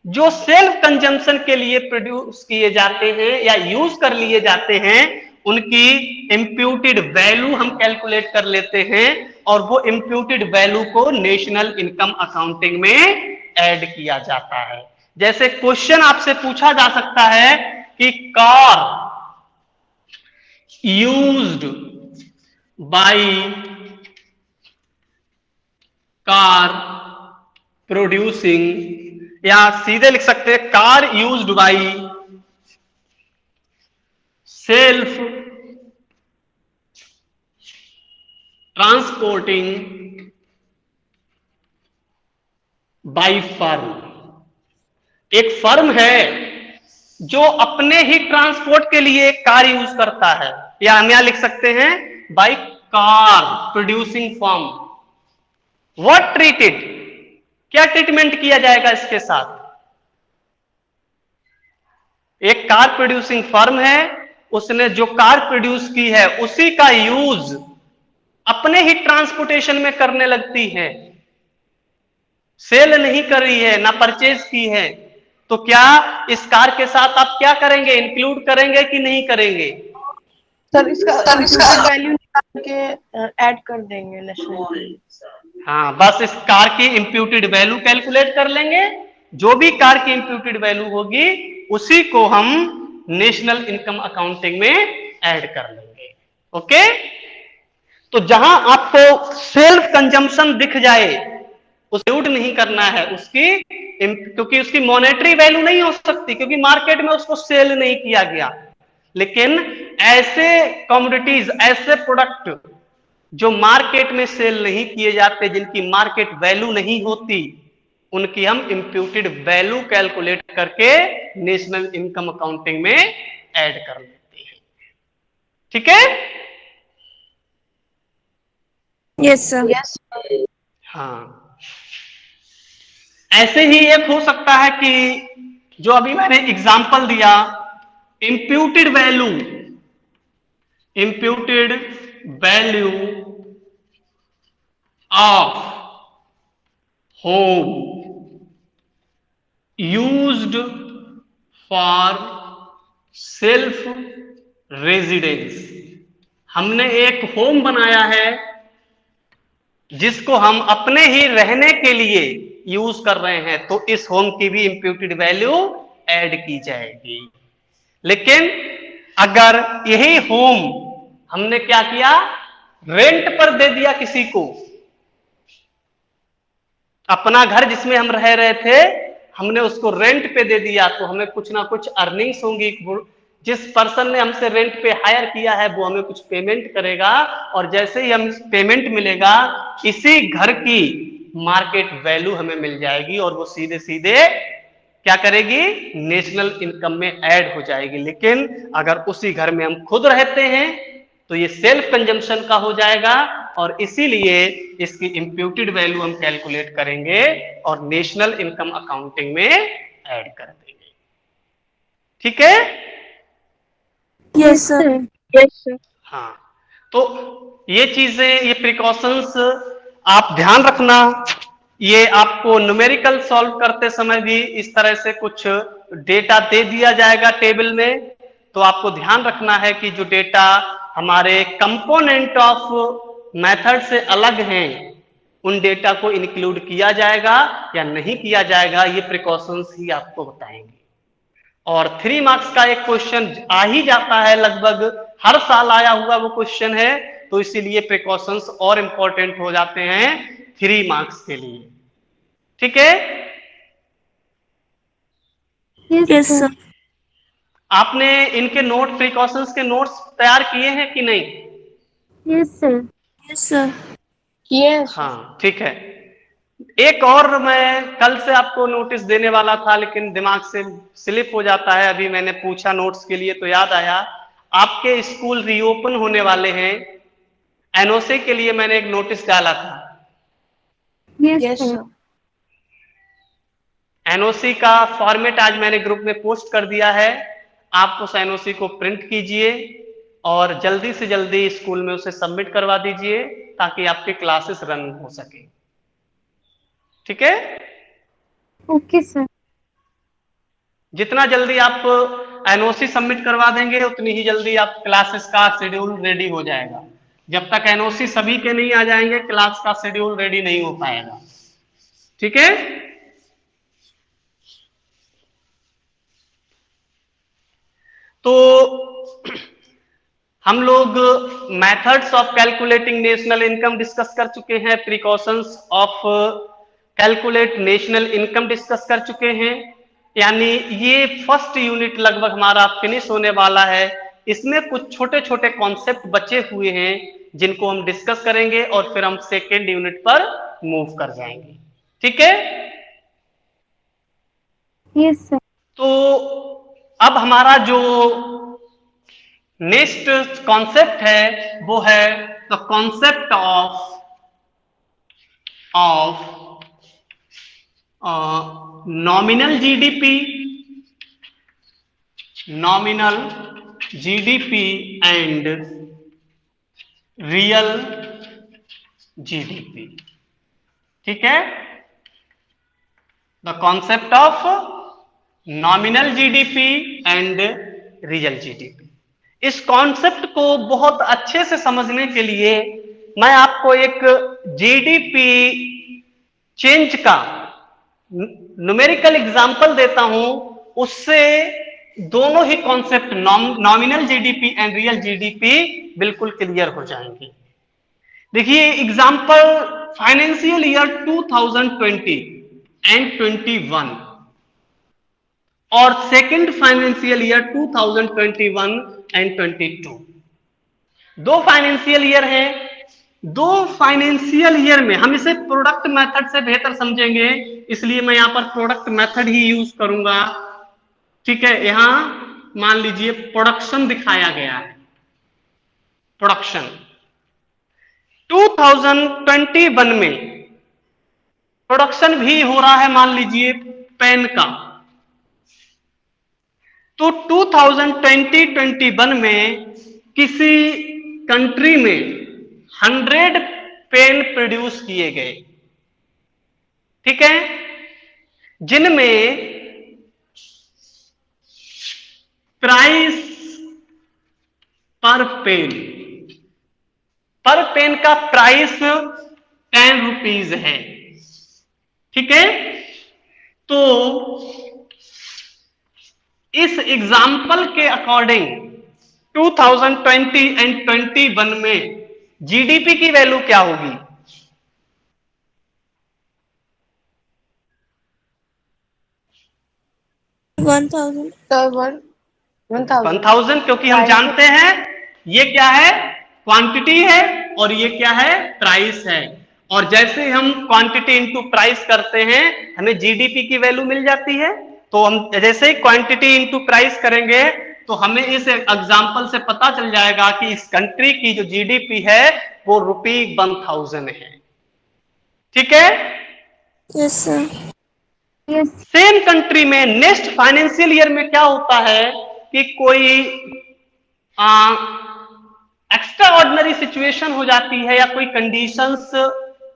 जो सेल्फ कंजम्पशन के लिए प्रोड्यूस किए जाते हैं या यूज कर लिए जाते हैं, उनकी इंप्यूटेड वैल्यू हम कैलकुलेट कर लेते हैं और वो इंप्यूटेड वैल्यू को नेशनल इनकम अकाउंटिंग में ऐड किया जाता है। जैसे क्वेश्चन आपसे पूछा जा सकता है कि car used by car producing, या सीधे लिख सकते हैं car used by self transporting by firm. एक फर्म है जो अपने ही ट्रांसपोर्ट के लिए कार यूज करता है, या हम यहां लिख सकते हैं by car producing firm. What treated, क्या ट्रीटमेंट किया जाएगा इसके साथ? एक कार प्रोड्यूसिंग फर्म है, उसने जो कार प्रोड्यूस की है उसी का यूज अपने ही ट्रांसपोर्टेशन में करने लगती है, सेल नहीं कर रही है, ना परचेज की है, तो क्या इस कार के साथ आप क्या करेंगे, इंक्लूड करेंगे कि नहीं करेंगे? सर इसका वैल्यू निकाल के ऐड कर देंगे नेशनल। हाँ, बस इस कार की इंप्यूटेड वैल्यू कैलकुलेट कर लेंगे, जो भी कार की इंप्यूटेड वैल्यू होगी उसी को हम नेशनल इनकम अकाउंटिंग में ऐड कर लेंगे। ओके, तो जहां आपको सेल्फ कंजम्पशन दिख जाए उसे इंक्लूड नहीं करना है उसकी, क्योंकि उसकी मॉनेटरी वैल्यू नहीं हो सकती, क्योंकि मार्केट में उसको सेल नहीं किया गया। लेकिन ऐसे कमोडिटीज, ऐसे प्रोडक्ट जो मार्केट में सेल नहीं किए जाते, जिनकी मार्केट वैल्यू नहीं होती, उनकी हम इंप्यूटेड वैल्यू कैलकुलेट करके नेशनल इनकम अकाउंटिंग में ऐड कर लेते हैं। ठीक है? Yes sir. हाँ, ऐसे ही एक हो सकता है कि जो अभी मैंने एग्जांपल दिया, imputed value of home used for self residence. हमने एक होम बनाया है जिसको हम अपने ही रहने के लिए यूज कर रहे हैं, तो इस होम की भी इंप्यूटेड वैल्यू ऐड की जाएगी। लेकिन अगर यही होम हमने क्या किया, रेंट पर दे दिया किसी को, अपना घर जिसमें हम रह रहे थे हमने उसको रेंट पे दे दिया, तो हमें कुछ ना कुछ अर्निंग्स होंगी। जिस पर्सन ने हमसे रेंट पे हायर किया है वो हमें कुछ पेमेंट करेगा, और जैसे ही हम पेमेंट मिलेगा, इसी घर की मार्केट वैल्यू हमें मिल जाएगी और वो सीधे सीधे क्या करेगी, नेशनल इनकम में ऐड हो जाएगी। लेकिन अगर उसी घर में हम खुद रहते हैं तो ये सेल्फ कंजम्पशन का हो जाएगा और इसीलिए इसकी इंप्यूटेड वैल्यू हम कैलकुलेट करेंगे और नेशनल इनकम अकाउंटिंग में ऐड कर देंगे। ठीक है? Yes sir. Yes sir. हाँ, तो ये चीजें, ये प्रिकॉशंस आप ध्यान रखना। ये आपको न्यूमेरिकल सॉल्व करते समय भी इस तरह से कुछ डेटा दे दिया जाएगा टेबल में, तो आपको ध्यान रखना है कि जो डेटा हमारे कंपोनेंट ऑफ मेथड से अलग हैं उन डेटा को इंक्लूड किया जाएगा या नहीं किया जाएगा, ये प्रिकॉशंस ही आपको बताएंगे। और 3 मार्क्स का एक क्वेश्चन आ ही जाता है, लगभग हर साल आया हुआ वो क्वेश्चन है, तो इसीलिए प्रिकॉशंस और इंपॉर्टेंट हो जाते हैं 3 मार्क्स के लिए। ठीक है? Yes sir. आपने इनके नोट, प्रिकॉशंस के नोट्स तैयार किए हैं कि नहीं? Yes sir. Yes sir. Yes. हाँ, ठीक है। एक और मैं कल से आपको नोटिस देने वाला था लेकिन दिमाग से स्लिप हो जाता है, अभी मैंने पूछा नोट्स के लिए तो याद आया। आपके स्कूल रीओपन होने वाले हैं, एनओसी के लिए मैंने एक नोटिस डाला था। Yes sir. एनओसी का फॉर्मेट आज मैंने ग्रुप में पोस्ट कर दिया है, आप उस एनओसी को प्रिंट कीजिए और जल्दी से जल्दी स्कूल में उसे सबमिट करवा दीजिए ताकि आपके क्लासेस रन हो सके। ठीक है? Okay sir. जितना जल्दी आप एनओसी सबमिट करवा देंगे उतनी ही जल्दी आप क्लासेस का शेड्यूल रेडी हो जाएगा। जब तक एनओसी सभी के नहीं आ जाएंगे क्लास का शेड्यूल रेडी नहीं हो पाएगा। ठीक है? तो हम लोग methods of calculating national income discuss कर चुके हैं, precautions of calculate national income discuss कर चुके हैं, यानी ये फर्स्ट यूनिट लगभग हमारा फिनिश होने वाला है। इसमें कुछ छोटे छोटे कॉन्सेप्ट बचे हुए हैं जिनको हम डिस्कस करेंगे और फिर हम सेकेंड यूनिट पर मूव कर जाएंगे। ठीक है? Yes sir. तो अब हमारा जो नेक्स्ट कॉन्सेप्ट है वो है the concept of nominal GDP, nominal GDP and real GDP. ठीक है? The concept of nominal GDP and real GDP. इस कॉन्सेप्ट को बहुत अच्छे से समझने के लिए मैं आपको एक जीडीपी चेंज का न्यूमेरिकल एग्जांपल देता हूं, उससे दोनों ही concept nominal GDP and real GDP बिल्कुल क्लियर हो जाएंगे। देखिए एग्जांपल, फाइनेंशियल ईयर 2020 एंड 21 और second financial year 2021 and 22। 2 financial year हैं। 2 फाइनेंशियल ईयर में हम इसे प्रोडक्ट मेथड से बेहतर समझेंगे, इसलिए मैं यहां पर प्रोडक्ट मेथड ही यूज करूंगा। ठीक है? यहां मान लीजिए प्रोडक्शन दिखाया गया है, प्रोडक्शन 2021 में प्रोडक्शन भी हो रहा है, मान लीजिए पेन का। तो 2020-21 में किसी कंट्री में 100 पेन प्रोड्यूस किए गए। ठीक है? जिनमें प्राइस पर पेन का प्राइस 10 रुपीज है। ठीक है? तो इस एग्जाम्पल के अकॉर्डिंग 2020 एंड 21 में जीडीपी की वैल्यू क्या होगी? $1000, क्योंकि हम जानते हैं ये क्या है, क्वांटिटी है और ये क्या है, प्राइस है। और जैसे हम क्वांटिटी इनटू प्राइस करते हैं हमें जीडीपी की वैल्यू मिल जाती है। तो हम जैसे ही क्वांटिटी इनटू प्राइस करेंगे तो हमें इस एग्जांपल से पता चल जाएगा कि इस कंट्री की जो जीडीपी है वो ₹1000 है। ठीक है, yes sir. Yes. Same country में नेक्स्ट फाइनेंशियल ईयर में क्या होता है कि कोई एक्स्ट्रा ऑर्डिनरी सिचुएशन हो जाती है या कोई कंडीशंस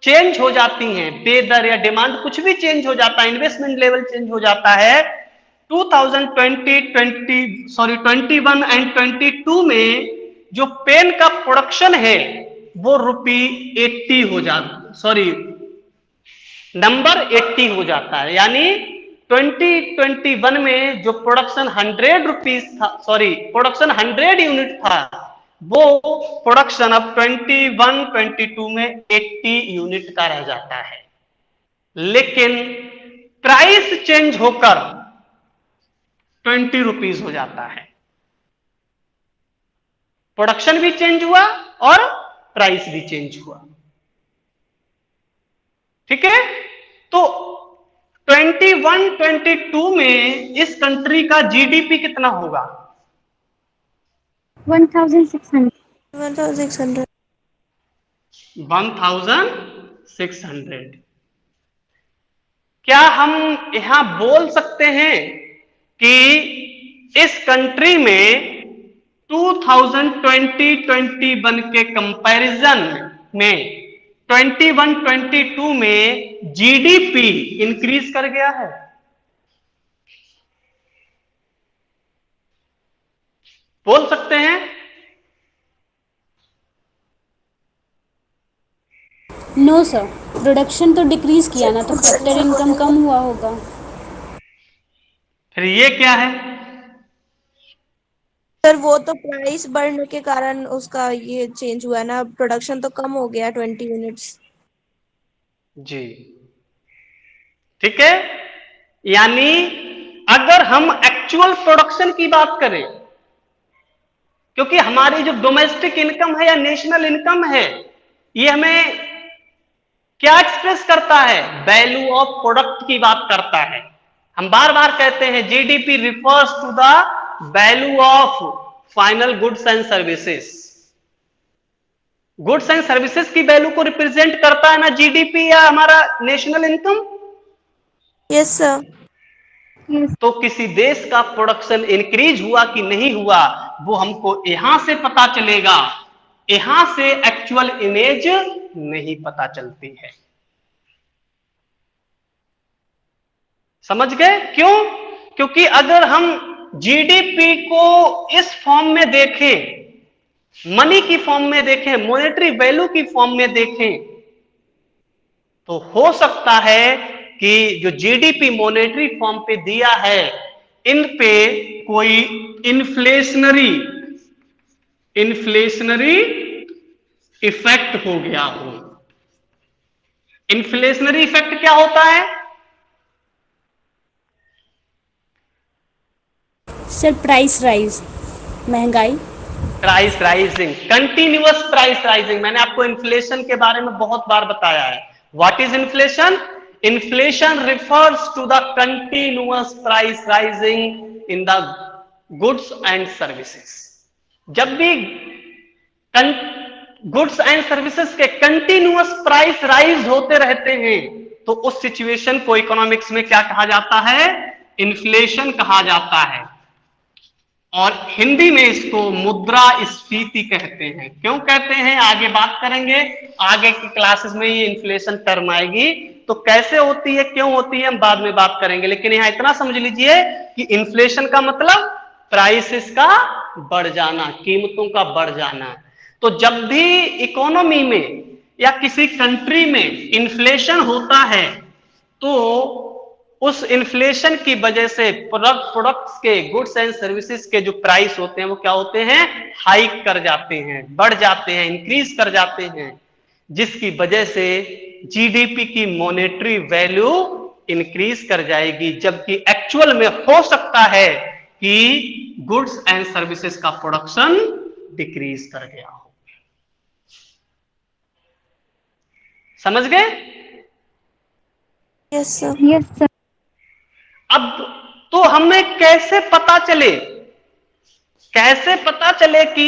चेंज हो जाती हैं, वेदर या डिमांड कुछ भी चेंज हो जाता है, इन्वेस्टमेंट लेवल चेंज हो जाता है। 21 एंड 22 में जो पेन का प्रोडक्शन है वो ₹80 हो जाता, नंबर 80 हो जाता है। यानी 2021 में जो प्रोडक्शन प्रोडक्शन 100 यूनिट था वो प्रोडक्शन अब 21-22 में 80 यूनिट का रह जाता है। लेकिन प्राइस चेंज होकर ₹20 हो जाता है। प्रोडक्शन भी चेंज हुआ और प्राइस भी चेंज हुआ। ठीक है, तो 21-22 में इस कंट्री का जीडीपी कितना होगा? 1,600. 1600। 1600। क्या हम यहां बोल सकते हैं कि इस कंट्री में 2020-21 के कंपैरिजन में 21-22 में जीडीपी इंक्रीज कर गया है? बोल सकते हैं? नो सर, प्रोडक्शन तो डिक्रीज किया ना, तो फैक्टर इनकम कम हुआ होगा। फिर ये क्या है? सर वो तो प्राइस बढ़ने के कारण उसका ये चेंज हुआ ना, प्रोडक्शन तो कम हो गया 20 यूनिट्स। जी ठीक है, यानी अगर हम एक्चुअल प्रोडक्शन की बात करें, क्योंकि हमारी जो डोमेस्टिक इनकम है या नेशनल इनकम है ये हमें क्या एक्सप्रेस करता है? वैल्यू ऑफ प्रोडक्ट की बात करता है। हम बार बार कहते हैं GDP refers to the value of final goods and services. Goods and services की वैल्यू को रिप्रेजेंट करता है ना जीडीपी या हमारा नेशनल इनकम। Yes sir. तो किसी देश का प्रोडक्शन इंक्रीज हुआ कि नहीं हुआ वो हमको यहां से पता चलेगा, यहां से एक्चुअल इमेज नहीं पता चलती है। समझ गए क्यों? क्योंकि अगर हम जीडीपी को इस फॉर्म में देखें, मनी की फॉर्म में देखें, मॉनेटरी वैल्यू की फॉर्म में देखें, तो हो सकता है कि जो जीडीपी मॉनेटरी फॉर्म पे दिया है इन पे कोई इन्फ्लेशनरी इफेक्ट हो गया हो। इन्फ्लेशनरी इफेक्ट क्या होता है? सर प्राइस राइज, महंगाई। Price rising, continuous price rising. मैंने आपको इन्फ्लेशन के बारे में बहुत बार बताया है। What is inflation? Inflation refers to the continuous price rising in the goods and services. जब भी गुड्स एंड सर्विसेज के कंटिन्यूअस प्राइस राइज होते रहते हैं तो उस सिचुएशन को इकोनॉमिक्स में क्या कहा जाता है? इन्फ्लेशन कहा जाता है। और हिंदी में इसको मुद्रास्फीति कहते हैं। क्यों कहते हैं आगे बात करेंगे, आगे की क्लासेस में ये इन्फ्लेशन टर्म आएगी, तो कैसे होती है, क्यों होती है, हम बाद में बात करेंगे। लेकिन यहां इतना समझ लीजिए कि इन्फ्लेशन का मतलब प्राइसेस का बढ़ जाना, कीमतों का बढ़ जाना। तो जब भी इकोनॉमी में या किसी कंट्री में इन्फ्लेशन होता है तो उस इन्फ्लेशन की वजह से प्रोडक्ट्स के, गुड्स एंड सर्विसेज के जो प्राइस होते हैं वो क्या होते हैं? हाइक कर जाते हैं, बढ़ जाते हैं, इंक्रीज कर जाते हैं, जिसकी वजह से जीडीपी की मॉनेटरी वैल्यू इंक्रीज कर जाएगी। जबकि एक्चुअल में हो सकता है कि गुड्स एंड सर्विसेज का प्रोडक्शन डिक्रीज कर गया हो। समझ गए? Yes sir. Yes sir. अब तो हमें कैसे पता चले कि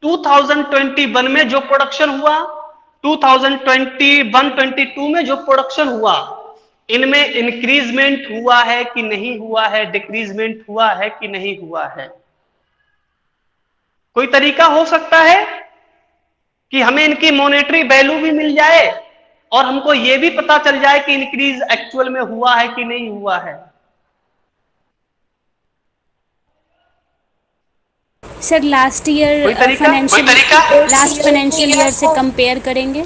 2021 में जो प्रोडक्शन हुआ, 2021-22 में जो प्रोडक्शन हुआ, इनमें इंक्रीजमेंट हुआ है कि नहीं हुआ है, डिक्रीजमेंट हुआ है कि नहीं हुआ है? कोई तरीका हो सकता है कि हमें इनकी मॉनेटरी वैल्यू भी मिल जाए और हमको यह भी पता चल जाए कि इंक्रीज एक्चुअल में हुआ है कि नहीं हुआ है? सर लास्ट ईयर कोई तरीका? लास्ट फाइनेंशियल ईयर से कंपेयर करेंगे।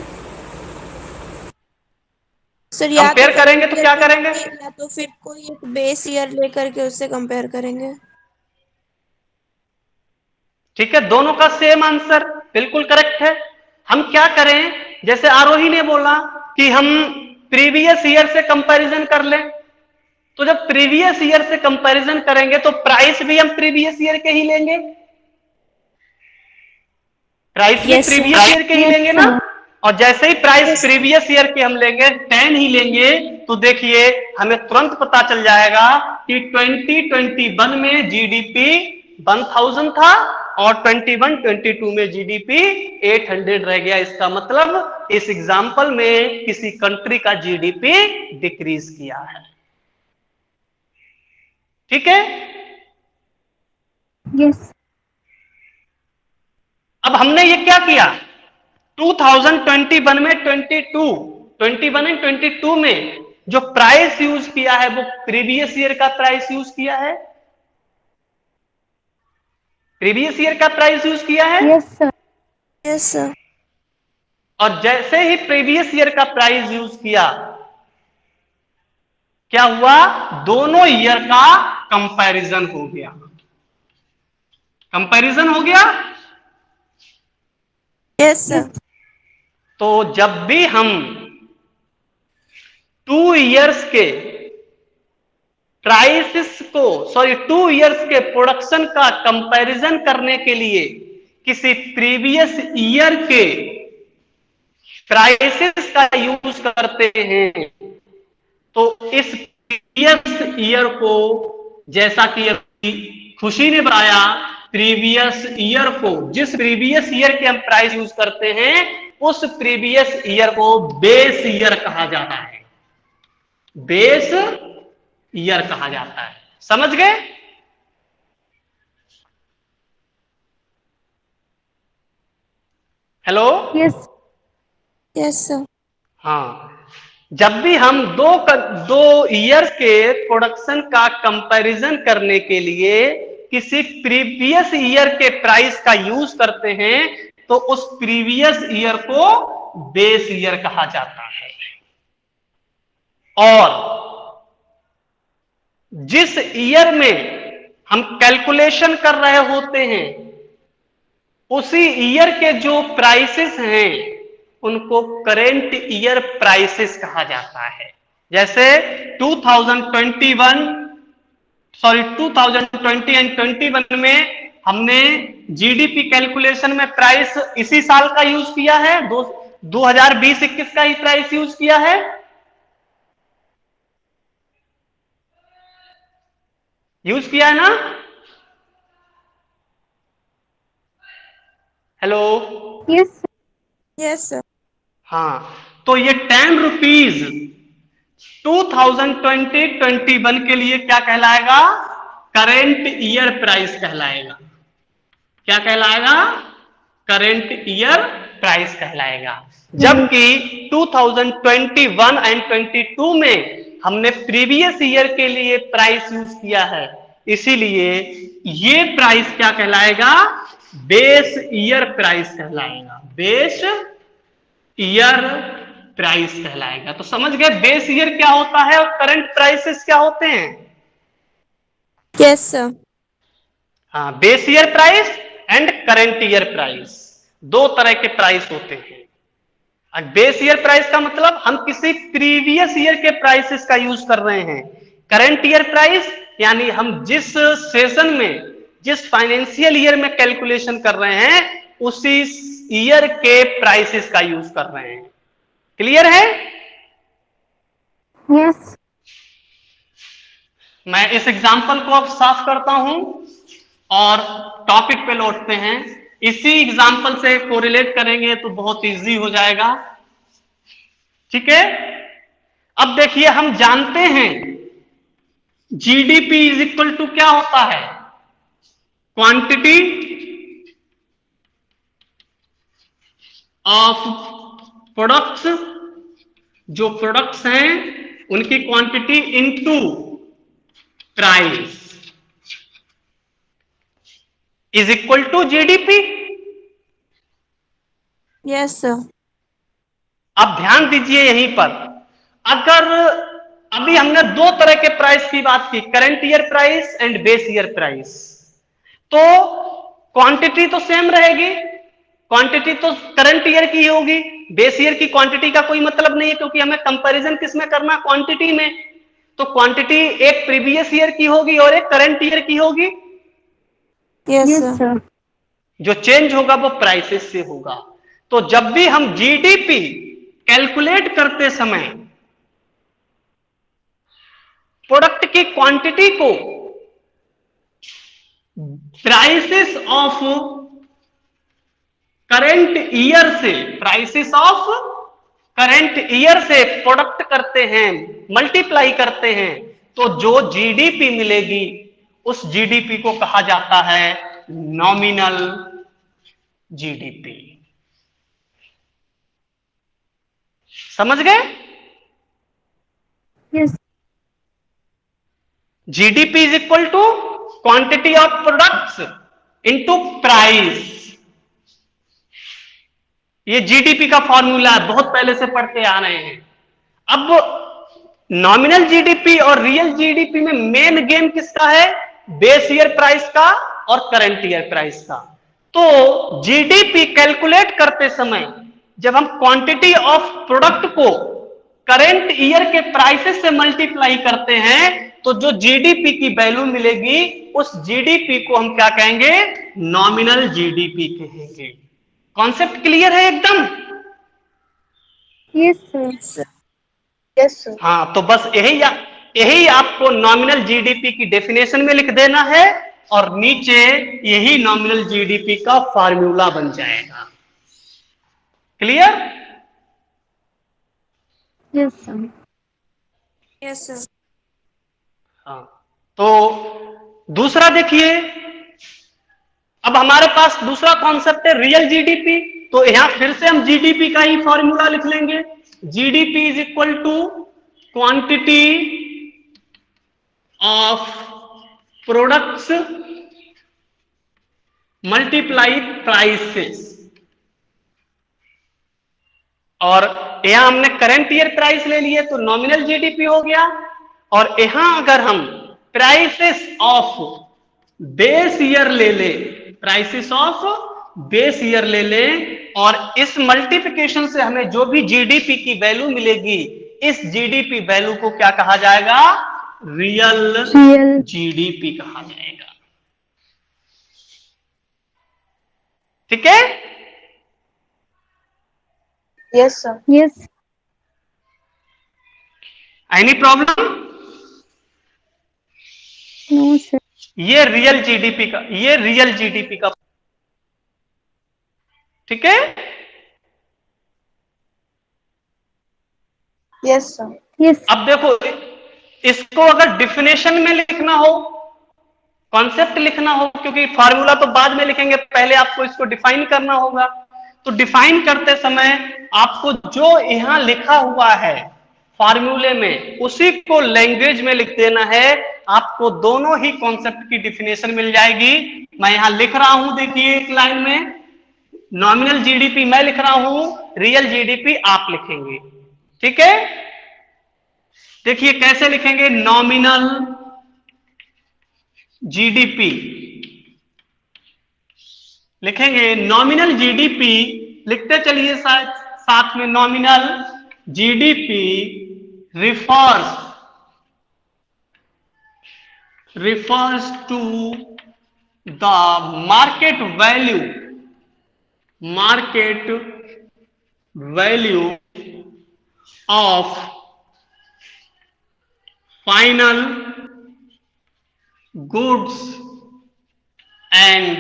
सर या कंपेयर करेंगे तो क्या करेंगे? या तो फिर कोई एक बेस ईयर लेकर के उससे कंपेयर करेंगे। ठीक है, दोनों का सेम आंसर बिल्कुल करेक्ट है। हम क्या करें, जैसे आरोही ने बोला कि हम प्रीवियस ईयर से कंपैरिजन कर लें, तो जब प्रीवियस ईयर से कंपैरिजन करेंगे तो प्राइस भी हम प्रीवियस ईयर के ही लेंगे, प्राइस भी Yes, sir. प्रीवियस ईयर के ही लेंगे ना। और जैसे ही प्राइस प्रीवियस ईयर के हम लेंगे, 10 ही लेंगे, तो देखिए हमें तुरंत पता चल जाएगा कि 2021 में जीडीपी 1000 था और 21-22 में जीडीपी 800 रह गया। इसका मतलब इस एग्जाम्पल में किसी कंट्री का जीडीपी डिक्रीज किया है। ठीक है, यस। अब हमने ये क्या किया, 2021 में 21 एंड 22 में जो प्राइस यूज किया है वो प्रीवियस ईयर का प्राइस यूज किया है, प्रीवियस ईयर का प्राइस यूज किया है। Yes sir. Yes sir. और जैसे ही प्रीवियस ईयर का प्राइस यूज किया, क्या हुआ, दोनों ईयर का कंपैरिजन हो गया, कंपैरिजन हो गया। Yes sir. तो जब भी हम 2 इयर्स के प्राइसेस को, 2 इयर्स के प्रोडक्शन का कंपैरिजन करने के लिए किसी प्रीवियस ईयर के प्राइसेस का यूज करते हैं, तो इस प्रीवियस ईयर को, जैसा कि खुशी ने बताया, प्रीवियस ईयर को, जिस प्रीवियस ईयर के हम प्राइस यूज करते हैं, उस प्रीवियस ईयर को बेस ईयर कहा जाता है, बेस ईयर कहा जाता है। समझ गए? हेलो? यस। Yes sir. हाँ, जब भी हम दो ईयर्स के प्रोडक्शन का कंपैरिजन करने के लिए किसी प्रीवियस ईयर के प्राइस का यूज करते हैं, तो उस प्रीवियस ईयर को बेस ईयर कहा जाता है। और जिस ईयर में हम कैलकुलेशन कर रहे होते हैं, उसी ईयर के जो प्राइसेस हैं उनको करेंट ईयर प्राइसेस कहा जाता है। जैसे 2020 एंड 21 में हमने जीडीपी कैलकुलेशन में प्राइस इसी साल का यूज किया है, 2020-21 का ही प्राइस यूज किया है। यूज किया है ना? हेलो? यस। Yes sir. हाँ, तो ये 10 रुपीज 2020-21 के लिए क्या कहलाएगा, करेंट ईयर प्राइस कहलाएगा। क्या कहलाएगा? करेंट ईयर प्राइस कहलाएगा। जबकि 2021 एंड 22 में हमने प्रीवियस ईयर के लिए प्राइस यूज किया है, इसीलिए ये प्राइस क्या कहलाएगा, बेस ईयर प्राइस कहलाएगा, बेस ईयर प्राइस कहलाएगा। तो समझ गए बेस ईयर क्या होता है और करंट प्राइसेस क्या होते हैं? Yes sir. हाँ, base year price and current year price, दो तरह के प्राइस होते हैं। बेस ईयर प्राइस का मतलब हम किसी प्रीवियस ईयर के प्राइसेस का यूज कर रहे हैं। करंट ईयर प्राइस यानी हम जिस सेशन में, जिस फाइनेंशियल ईयर में कैलकुलेशन कर रहे हैं, उसी ईयर के प्राइसेस का यूज कर रहे हैं। क्लियर है? Yes. मैं इस एग्जाम्पल को अब साफ करता हूं और टॉपिक पे लौटते हैं। इसी एग्जाम्पल से कोरिलेट करेंगे तो बहुत इजी हो जाएगा। ठीक है, अब देखिए हम जानते हैं जीडीपी इज इक्वल टू क्या होता है? क्वांटिटी ऑफ प्रोडक्ट्स, जो प्रोडक्ट्स हैं उनकी quantity into price is equal to GDP. Yes sir. अब ध्यान दीजिए यहीं पर, अगर अभी हमने दो तरह के प्राइस की बात की, current year price and base year price, तो क्वांटिटी तो सेम रहेगी, क्वांटिटी तो करंट ईयर की होगी, बेस ईयर की क्वांटिटी का कोई मतलब नहीं है, क्योंकि हमें कंपैरिजन किसमें करना? क्वांटिटी में। तो क्वांटिटी एक प्रीवियस ईयर की होगी और एक करंट ईयर की होगी। Yes Yes, sir. sir. जो चेंज होगा वो प्राइसेस से होगा। तो जब भी हम जीडीपी कैलकुलेट करते समय प्रोडक्ट की क्वांटिटी को प्राइसेस ऑफ करंट ईयर से, प्राइसेस ऑफ करंट ईयर से प्रोडक्ट करते हैं, मल्टीप्लाई करते हैं, तो जो जीडीपी मिलेगी उस जीडीपी को कहा जाता है नॉमिनल जीडीपी। समझ गए? Yes. GDP is equal to quantity of products into price. ये जीडीपी का फॉर्मूला है, बहुत पहले से पढ़ते आ रहे हैं। अब नॉमिनल जीडीपी और रियल जीडीपी में मेन गेम किसका है? बेस ईयर प्राइस का और करंट ईयर प्राइस का। तो जीडीपी कैलकुलेट करते समय जब हम क्वांटिटी ऑफ प्रोडक्ट को करंट ईयर के प्राइसेस से मल्टीप्लाई करते हैं तो जो जीडीपी की वैल्यू मिलेगी उस जीडीपी को हम क्या कहेंगे? नॉमिनल जीडीपी कहेंगे। कॉन्सेप्ट क्लियर है एकदम? Yes, sir. Yes sir. हाँ, तो बस यही आपको नॉमिनल जीडीपी की डेफिनेशन में लिख देना है और नीचे यही नॉमिनल जीडीपी का फार्मूला बन जाएगा। Clear? Yes, sir. Yes sir. हाँ, तो दूसरा देखिए, अब हमारे पास दूसरा कॉन्सेप्ट है रियल जीडीपी। तो यहां फिर से हम जीडीपी का ही फॉर्मूला लिख लेंगे। GDP is equal to quantity of products multiply prices. और यहां हमने करंट ईयर प्राइस ले लिए तो नॉमिनल जीडीपी हो गया। और यहां अगर हम प्राइसेस ऑफ बेस ईयर ले ले, प्राइसेस ऑफ बेस ईयर ले ले, और इस मल्टीप्लिकेशन से हमें जो भी जीडीपी की वैल्यू मिलेगी, इस जीडीपी वैल्यू को क्या कहा जाएगा? रियल जीडीपी कहा जाएगा। ठीक है? Yes sir. Yes. Any problem? No, sir. ये रियल जीडीपी का, ठीक है? Yes sir. Yes. अब देखो, इसको अगर डिफिनेशन में लिखना हो, कॉन्सेप्ट लिखना हो, क्योंकि फार्मूला तो बाद में लिखेंगे, पहले आपको इसको डिफाइन करना होगा। तो डिफाइन करते समय आपको जो यहां लिखा हुआ है फार्मूले में, उसी को लैंग्वेज में लिख देना है। आपको दोनों ही कॉन्सेप्ट की डिफिनेशन मिल जाएगी। मैं यहां लिख रहा हूं, देखिए एक लाइन में नॉमिनल जीडीपी मैं लिख रहा हूं, रियल जीडीपी आप लिखेंगे। ठीक है? देखिए कैसे लिखेंगे? नॉमिनल जीडीपी लिखेंगे। नॉमिनल जीडीपी लिखते चलिए साथ में। Nominal GDP refers to the market value of final goods and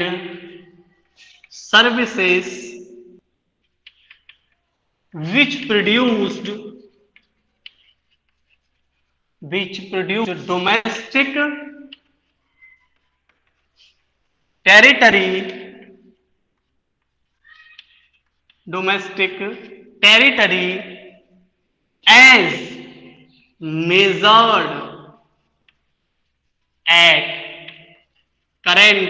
services which produced domestic territory as measured at current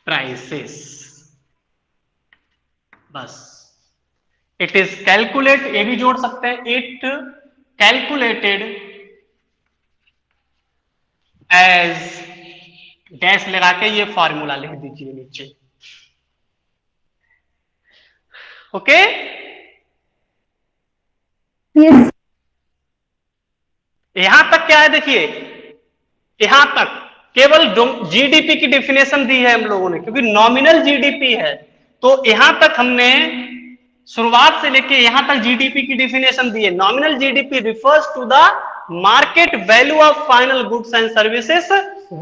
prices. बस इट इज कैलकुलेट, ये भी जोड़ सकते हैं, इट कैलकुलेटेड एज डैश लगा के ये फॉर्मूला लिख दीजिए नीचे। ओके यस यहां तक क्या है, देखिए यहां तक केवल जीडीपी की डेफिनेशन दी है हम लोगों ने, क्योंकि नॉमिनल जीडीपी है, तो यहां तक हमने शुरुआत से लेके यहां तक जीडीपी की डेफिनेशन दी है। Nominal GDP refers to the market value of final goods and services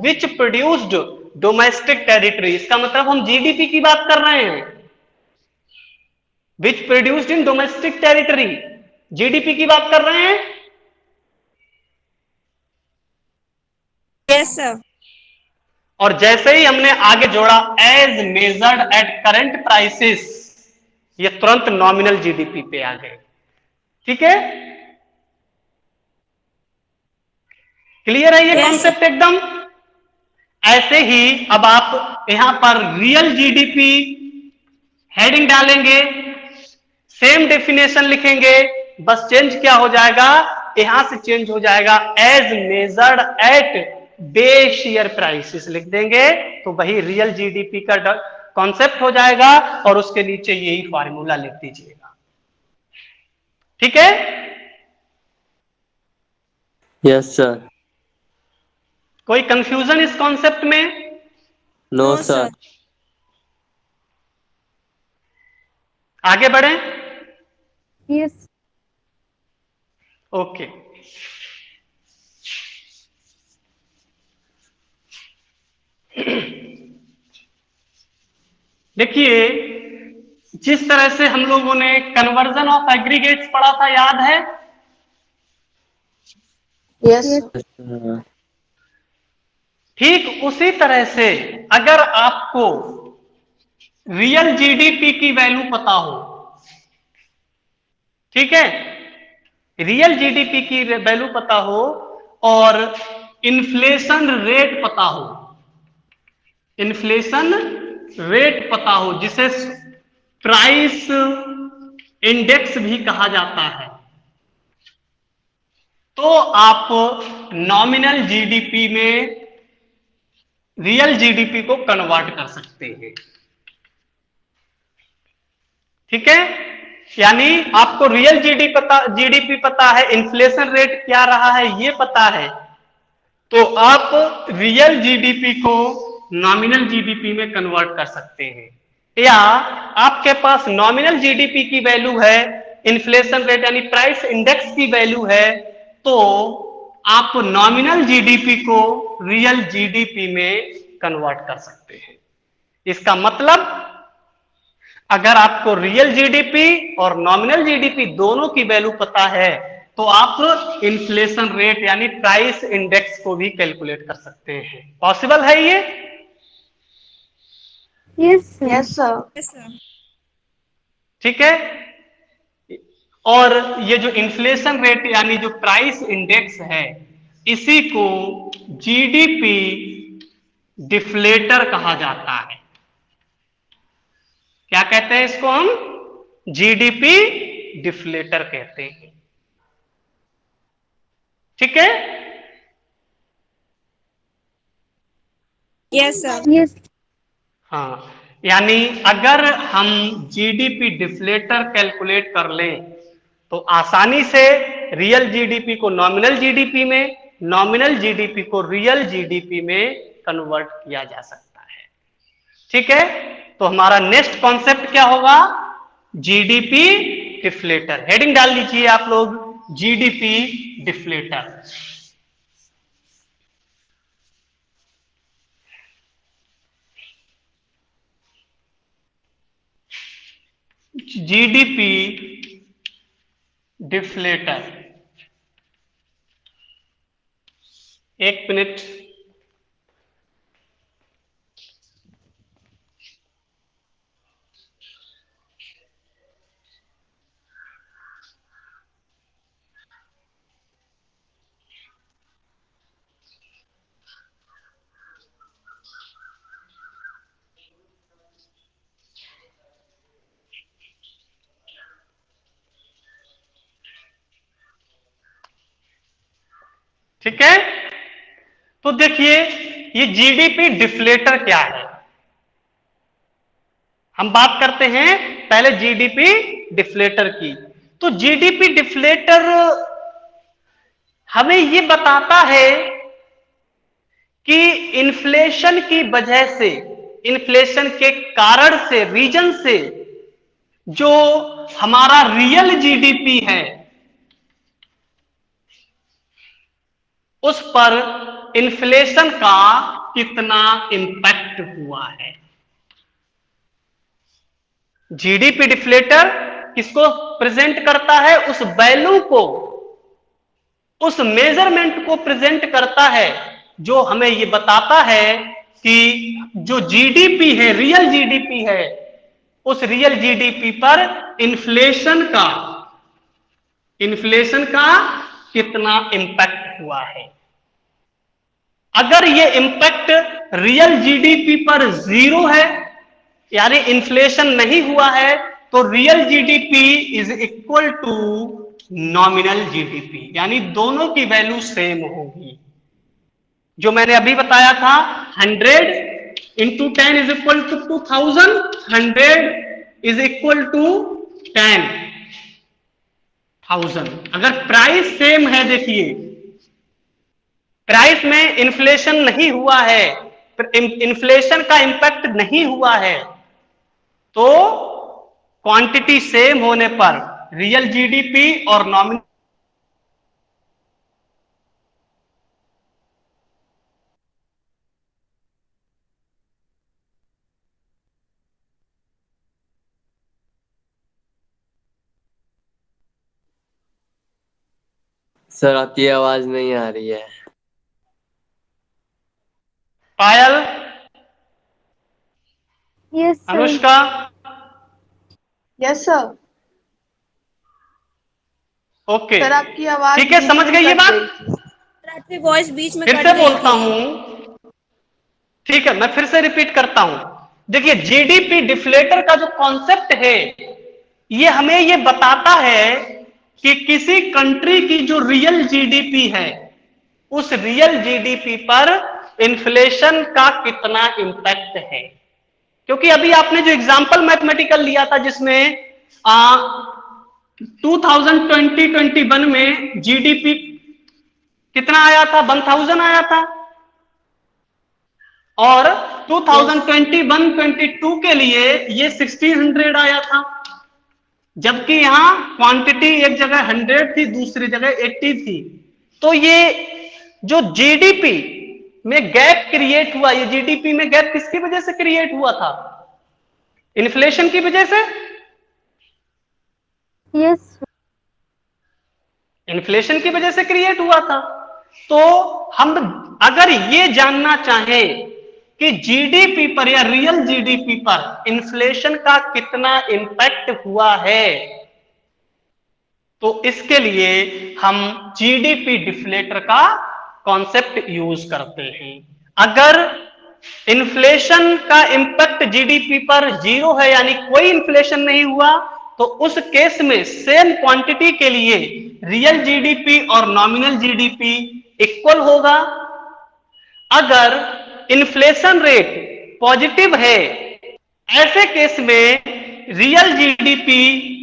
which produced domestic territory. इसका मतलब हम जीडीपी की बात कर रहे हैं, which produced in domestic territory, GDP की बात कर रहे हैं। Yes sir. और जैसे ही हमने आगे जोड़ा as measured at current prices, ये तुरंत नॉमिनल जीडीपी पे आ गए। ठीक है, क्लियर है ये कॉन्सेप्ट एकदम। ऐसे ही अब आप यहां पर रियल जीडीपी हेडिंग डालेंगे, सेम डेफिनेशन लिखेंगे, बस चेंज क्या हो जाएगा, यहां से चेंज हो जाएगा as measured at base year prices लिख देंगे, तो वही रियल जीडीपी का कॉन्सेप्ट हो जाएगा और उसके नीचे यही फॉर्मूला लिख दीजिएगा। ठीक है, यस सर। कोई कंफ्यूजन इस कॉन्सेप्ट में? No sir. आगे बढ़े। यस ओके, देखिए जिस तरह से हम लोगों ने कन्वर्जन ऑफ एग्रीगेट्स पढ़ा था, याद है? यस ठीक उसी तरह से अगर आपको रियल जीडीपी की वैल्यू पता हो, ठीक है, रियल जीडीपी की वैल्यू पता हो और इन्फ्लेशन रेट पता हो, इन्फ्लेशन रेट पता हो, जिसे प्राइस इंडेक्स भी कहा जाता है, तो आप नॉमिनल जीडीपी में रियल जीडीपी को कन्वर्ट कर सकते हैं। ठीक है, यानी आपको रियल जीडीपी पता है, इन्फ्लेशन रेट क्या रहा है ये पता है, तो आप रियल जीडीपी को नॉमिनल जीडीपी में कन्वर्ट कर सकते हैं। या आपके पास नॉमिनल जीडीपी की वैल्यू है, इन्फ्लेशन रेट यानी प्राइस इंडेक्स की वैल्यू है, तो आप नॉमिनल जीडीपी को रियल जीडीपी में कन्वर्ट कर सकते हैं। इसका मतलब अगर आपको रियल जीडीपी और नॉमिनल जीडीपी दोनों की वैल्यू पता है, तो आप इन्फ्लेशन रेट यानी प्राइस इंडेक्स को भी कैलकुलेट कर सकते हैं। पॉसिबल है ये? Yes yes sir. ठीक है, और ये जो इन्फ्लेशन रेट यानी जो प्राइस इंडेक्स है, इसी को जीडीपी डिफ्लेटर कहा जाता है। क्या कहते हैं इसको हम? जीडीपी डिफ्लेटर कहते हैं। ठीक है, यस सर। यस हाँ, यानी अगर हम जीडीपी डिफ्लेटर कैलकुलेट कर लें तो आसानी से रियल जीडीपी को नॉमिनल जीडीपी में, नॉमिनल जीडीपी को रियल जीडीपी में कन्वर्ट किया जा सकता है। ठीक है, तो हमारा नेक्स्ट कॉन्सेप्ट क्या होगा? GDP deflator. हेडिंग डाल लीजिए आप लोग, जीडीपी डिफ्लेटर। GDP deflator. एक मिनट, ठीक है। तो देखिए ये जीडीपी डिफ्लेटर क्या है, हम बात करते हैं पहले जीडीपी डिफ्लेटर की। तो जीडीपी डिफ्लेटर हमें ये बताता है कि इन्फ्लेशन की वजह से, इन्फ्लेशन के कारण से, रीजन से जो हमारा रियल जीडीपी है उस पर इन्फ्लेशन का कितना इंपैक्ट हुआ है। जीडीपी डिफ्लेटर किसको प्रेजेंट करता है? उस वैल्यू को, उस मेजरमेंट को प्रेजेंट करता है जो हमें ये बताता है कि जो जीडीपी है, रियल जीडीपी है, उस रियल जीडीपी पर इन्फ्लेशन का कितना इंपैक्ट हुआ है। अगर ये इंपैक्ट रियल जीडीपी पर 0 है, यानी इन्फ्लेशन नहीं हुआ है, तो real GDP is equal to nominal GDP, यानी दोनों की वैल्यू सेम होगी। जो मैंने अभी बताया था 100 into 10 is equal to 2000, 100 is equal to 10,000। अगर प्राइस सेम है, देखिए प्राइस में इन्फ्लेशन नहीं हुआ है, इन्फ्लेशन का इंपैक्ट नहीं हुआ है, तो क्वांटिटी सेम होने पर रियल जीडीपी और नॉमिनल सर आपकी आवाज नहीं आ रही है। पायल, Yes, sir. Anushka, yes sir. Okay sir आपकी आवाज ठीक है, समझ गई ये बात। आपकी वॉइस बीच में फिर कट से गई बोलता थी। हूं, ठीक है, मैं फिर से रिपीट करता हूं। देखिए जीडीपी डिफ्लेटर का जो कॉन्सेप्ट है, ये हमें ये बताता है कि किसी कंट्री की जो रियल जीडीपी है, उस रियल जीडीपी पर इन्फ्लेशन का कितना इंपैक्ट है। क्योंकि अभी आपने जो एग्जांपल मैथमेटिकल लिया था, जिसमें 2020-21 में जीडीपी कितना आया था? 1000 आया था। और 2021-22 के लिए ये 1600 आया था, जबकि यहां क्वांटिटी एक जगह 100 थी, दूसरी जगह 80 थी। तो ये जो जीडीपी में गैप क्रिएट हुआ, ये जीडीपी में गैप किसकी वजह से क्रिएट हुआ था? इन्फ्लेशन की वजह से। Yes. इन्फ्लेशन की वजह से क्रिएट हुआ था। तो हम अगर ये जानना चाहें कि जीडीपी पर या रियल जीडीपी पर इन्फ्लेशन का कितना इंपैक्ट हुआ है, तो इसके लिए हम जीडीपी डिफ्लेटर का कॉन्सेप्ट यूज करते हैं। अगर इन्फ्लेशन का इंपैक्ट जीडीपी पर 0 है, यानी कोई इन्फ्लेशन नहीं हुआ, तो उस केस में सेम क्वांटिटी के लिए रियल जीडीपी और नॉमिनल जीडीपी इक्वल होगा। अगर इन्फ्लेशन रेट पॉजिटिव है, ऐसे केस में real GDP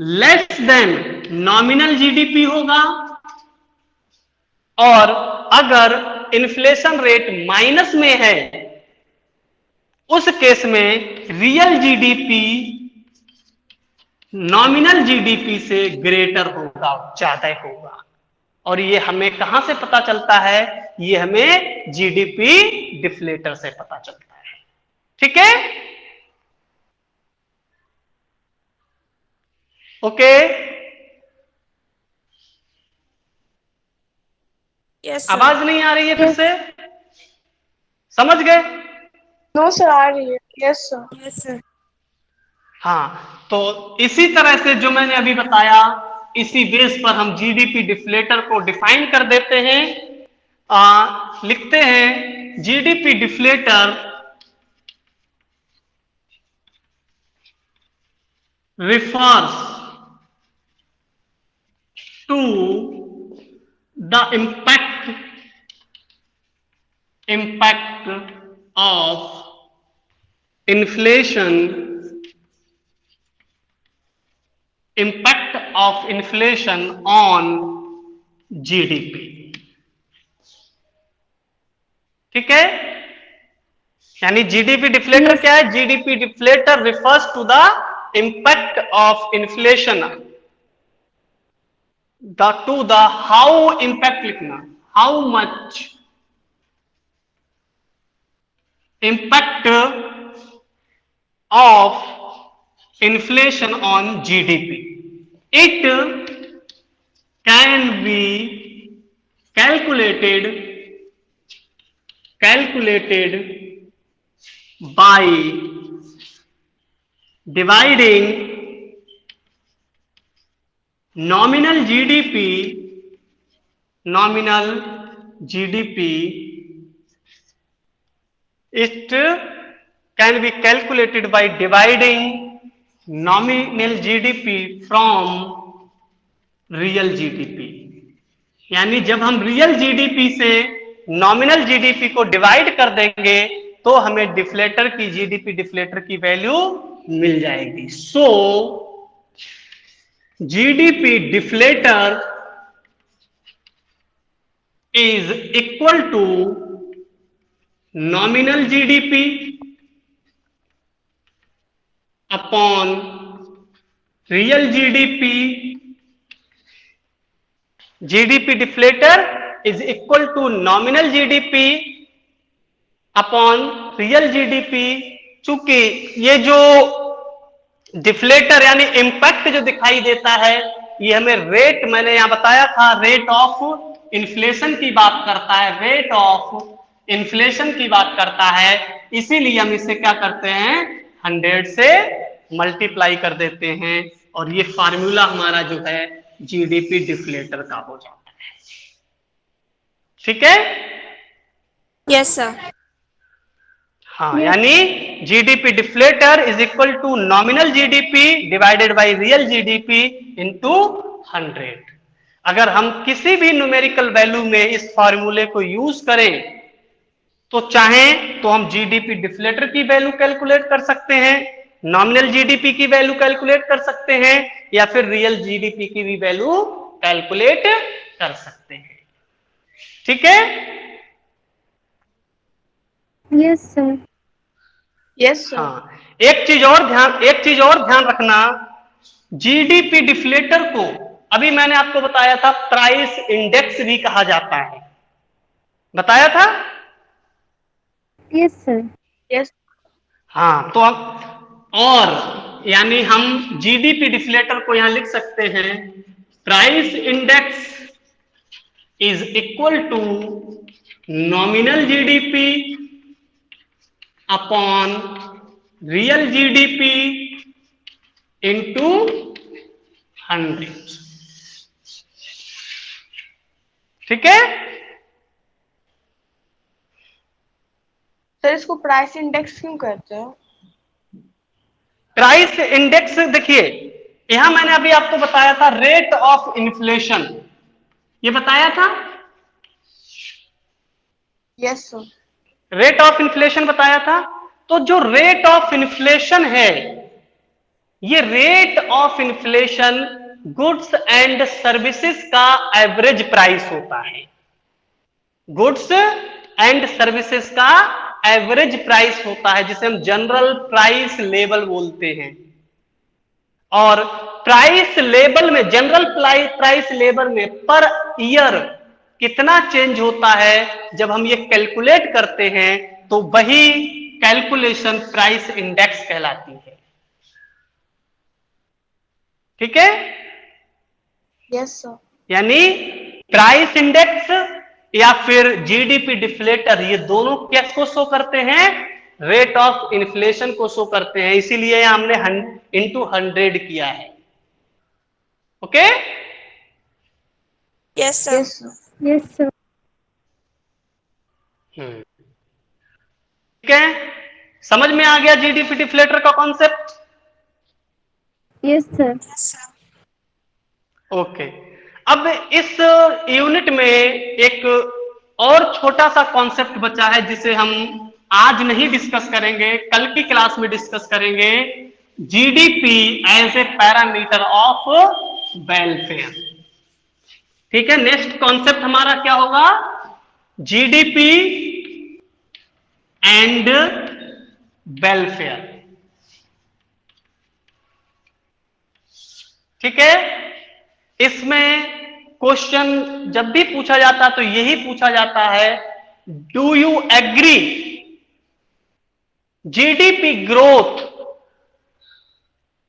less than nominal GDP होगा। और अगर इन्फ्लेशन रेट माइनस में है, उस केस में रियल जीडीपी नॉमिनल जीडीपी से ग्रेटर होगा, ज्यादा होगा। और ये हमें कहां से पता चलता है? ये हमें जीडीपी डिफ्लेटर से पता चलता है। ठीक है, ओके। Yes sir. आवाज नहीं आ रही है फिर से? समझ गए? नो सर, आ रही है। Yes sir. Yes sir. हाँ, तो इसी तरह से जो मैंने अभी बताया, इसी बेस पर हम जीडीपी डिफ्लेटर को डिफाइन कर देते हैं। लिखते हैं GDP deflator refers to the impact of inflation on GDP। ठीक है, यानी जीडीपी डिफ्लेटर क्या है? GDP deflator refers to the impact of inflation to the how impact लिखना, how much impact of inflation on GDP. It can be calculated by dividing nominal GDP it can be calculated by dividing nominal GDP from real GDP। यानी जब हम real GDP से nominal GDP को divide कर देंगे तो हमें deflator की, जीडीपी डिफ्लेटर की वैल्यू मिल जाएगी। So GDP deflator is equal to nominal GDP upon real GDP। GDP deflator is equal to nominal GDP upon real GDP। चूंकि ये जो डिफ्लेटर यानी इम्पैक्ट जो दिखाई देता है, ये हमें रेट, मैंने यहां बताया था, रेट ऑफ इन्फ्लेशन की बात करता है, रेट ऑफ इन्फ्लेशन की बात करता है। इसीलिए हम इसे क्या करते हैं? 100 से मल्टीप्लाई कर देते हैं और ये फार्मूला हमारा जो है जीडीपी डिफ्लेटर का हो जाता है। ठीक है, यस सर। हाँ, यानी GDP deflator is equal to nominal GDP divided by real GDP into 100। अगर हम किसी भी न्यूमेरिकल वैल्यू में इस फॉर्मूले को यूज करें तो चाहें तो हम जीडीपी डिफ्लेटर की वैल्यू कैलकुलेट कर सकते हैं, नॉमिनल जीडीपी की वैल्यू कैलकुलेट कर सकते हैं, या फिर रियल जीडीपी की भी वैल्यू कैलकुलेट कर सकते हैं। ठीक है, यस सर। Yes sir. हाँ, एक चीज और ध्यान रखना, जीडीपी डिफ्लेटर को अभी मैंने आपको बताया था प्राइस इंडेक्स भी कहा जाता है, बताया था? Yes sir. यस। हाँ, तो अब और यानी हम जीडीपी डिफ्लेटर को यहां लिख सकते हैं, price index is equal to nominal GDP upon real GDP into 100। ठीक है, सर इसको प्राइस इंडेक्स क्यों कहते हैं? प्राइस इंडेक्स देखिए, यहां मैंने अभी आपको बताया था रेट ऑफ इन्फ्लेशन, ये बताया था, yes sir. Rate of inflation बताया था। तो जो रेट ऑफ इन्फ्लेशन है, ये rate of inflation goods and services का एवरेज प्राइस होता है, गुड्स एंड सर्विसेज का एवरेज प्राइस होता है जिसे हम जनरल प्राइस लेवल बोलते हैं। और प्राइस लेवल में, जनरल प्राइस लेवल में पर ईयर कितना चेंज होता है जब हम ये कैलकुलेट करते हैं तो वही कैलकुलेशन प्राइस इंडेक्स कहलाती है। ठीक है, यस सर। यानी प्राइस इंडेक्स या फिर जीडीपी डिफ्लेटर, ये दोनों किसको शो करते हैं? रेट ऑफ इन्फ्लेशन को शो करते हैं, इसीलिए हमने इंटू 100 किया है। Okay, yes sir. Yes sir. Yes, sir. ठीक है, समझ में आ गया जीडीपी डिफ्लेटर का कॉन्सेप्ट? Yes, sir. ओके, अब इस यूनिट में एक और छोटा सा कॉन्सेप्ट बचा है जिसे हम आज नहीं डिस्कस करेंगे, कल की क्लास में डिस्कस करेंगे। GDP as a parameter of welfare. ठीक है, नेक्स्ट कॉन्सेप्ट हमारा क्या होगा? GDP and welfare. ठीक है, इसमें क्वेश्चन जब भी पूछा जाता है तो यही पूछा जाता है, do you agree GDP growth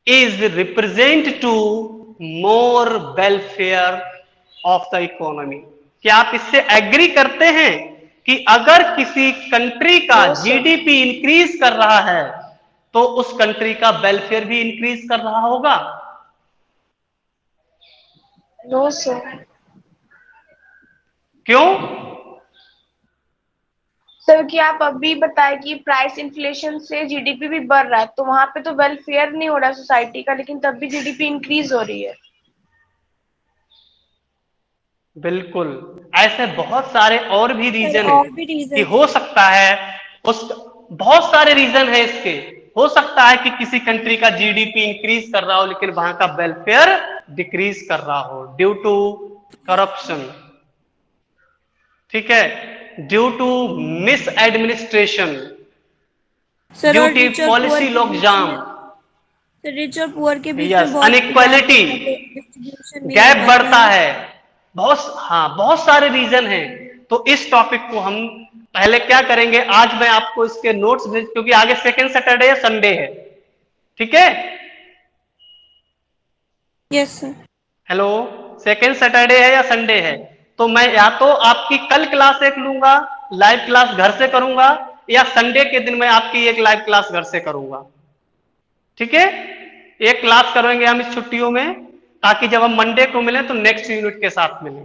is represent to more welfare of the economy? क्या आप इससे एग्री करते हैं कि अगर किसी कंट्री का जीडीपी इंक्रीज कर रहा है तो उस कंट्री का वेलफेयर भी इंक्रीज कर रहा होगा? No sir. क्यों? सर कि आप अभी बताए कि प्राइस इन्फ्लेशन से जीडीपी भी बढ़ रहा है, तो वहां पे तो वेलफेयर नहीं हो रहा है सोसाइटी का, लेकिन तब भी जीडीपी इंक्रीज हो रही है। बिल्कुल, ऐसे बहुत सारे और भी रीजन और है भी रीजन कि हो सकता है उस, बहुत सारे रीजन है इसके। हो सकता है कि किसी कंट्री का जीडीपी इंक्रीज कर रहा हो लेकिन वहां का वेलफेयर डिक्रीज कर रहा हो, ड्यू टू करप्शन। ठीक है, due to mis administration, sir. Due और टू रिच और पुअर पॉलिसी के लॉक बीच जाम, में, रिच और पुअर के बीच यस, में बहुत अनइक्वालिटी, डिस्ट्रीब्यूशन नहीं गैप हो पाता बढ़ता है, बहुत सारे रीजन हैं। तो इस टॉपिक को हम पहले क्या करेंगे, आज मैं आपको इसके नोट्स भेज, क्योंकि आगे सेकेंड सैटरडे या संडे है। ठीक है, yes sir. Hello, second Saturday है या संडे है? तो मैं या तो आपकी कल क्लास एक लूंगा, लाइव क्लास घर से करूंगा, या संडे के दिन मैं आपकी एक लाइव क्लास घर से करूंगा। ठीक है, एक क्लास करेंगे हम इस छुट्टियों में, ताकि जब हम मंडे को मिले तो नेक्स्ट यूनिट के साथ मिले।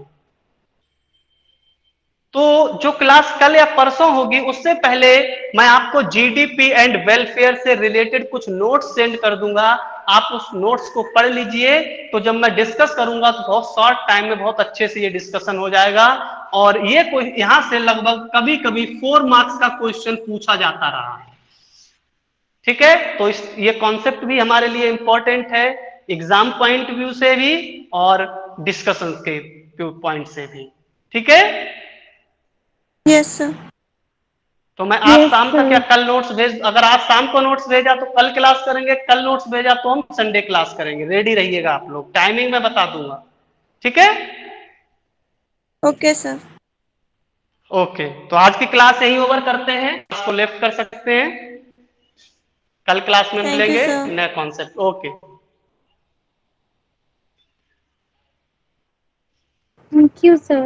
तो जो क्लास कल या परसों होगी उससे पहले मैं आपको जीडीपी एंड वेलफेयर से रिलेटेड कुछ नोट्स सेंड कर दूंगा, आप उस नोट्स को पढ़ लीजिए। तो जब मैं डिस्कस करूंगा तो बहुत शॉर्ट टाइम में बहुत अच्छे से ये डिस्कशन हो जाएगा। और ये कोई यहां से लगभग कभी कभी 4 मार्क्स का क्वेश्चन पूछा जाता रहा है। ठीक है, तो ये कॉन्सेप्ट भी हमारे लिए इंपॉर्टेंट है, एग्जाम पॉइंट व्यू से भी और डिस्कशन के पॉइंट से भी। ठीक है, यस सर। तो मैं आज Yes, शाम तक sir. या कल नोट्स भेज, अगर आज शाम को नोट्स भेजा तो कल क्लास करेंगे, कल नोट्स भेजा तो हम संडे क्लास करेंगे। रेडी रहिएगा आप लोग, टाइमिंग मैं बता दूंगा। ठीक है, ओके सर। ओके, तो आज की क्लास यही ओवर करते हैं, क्लास को लेफ्ट कर सकते हैं, कल क्लास में Thank you, मिलेंगे sir. नया concept. Okay, Thank you, sir.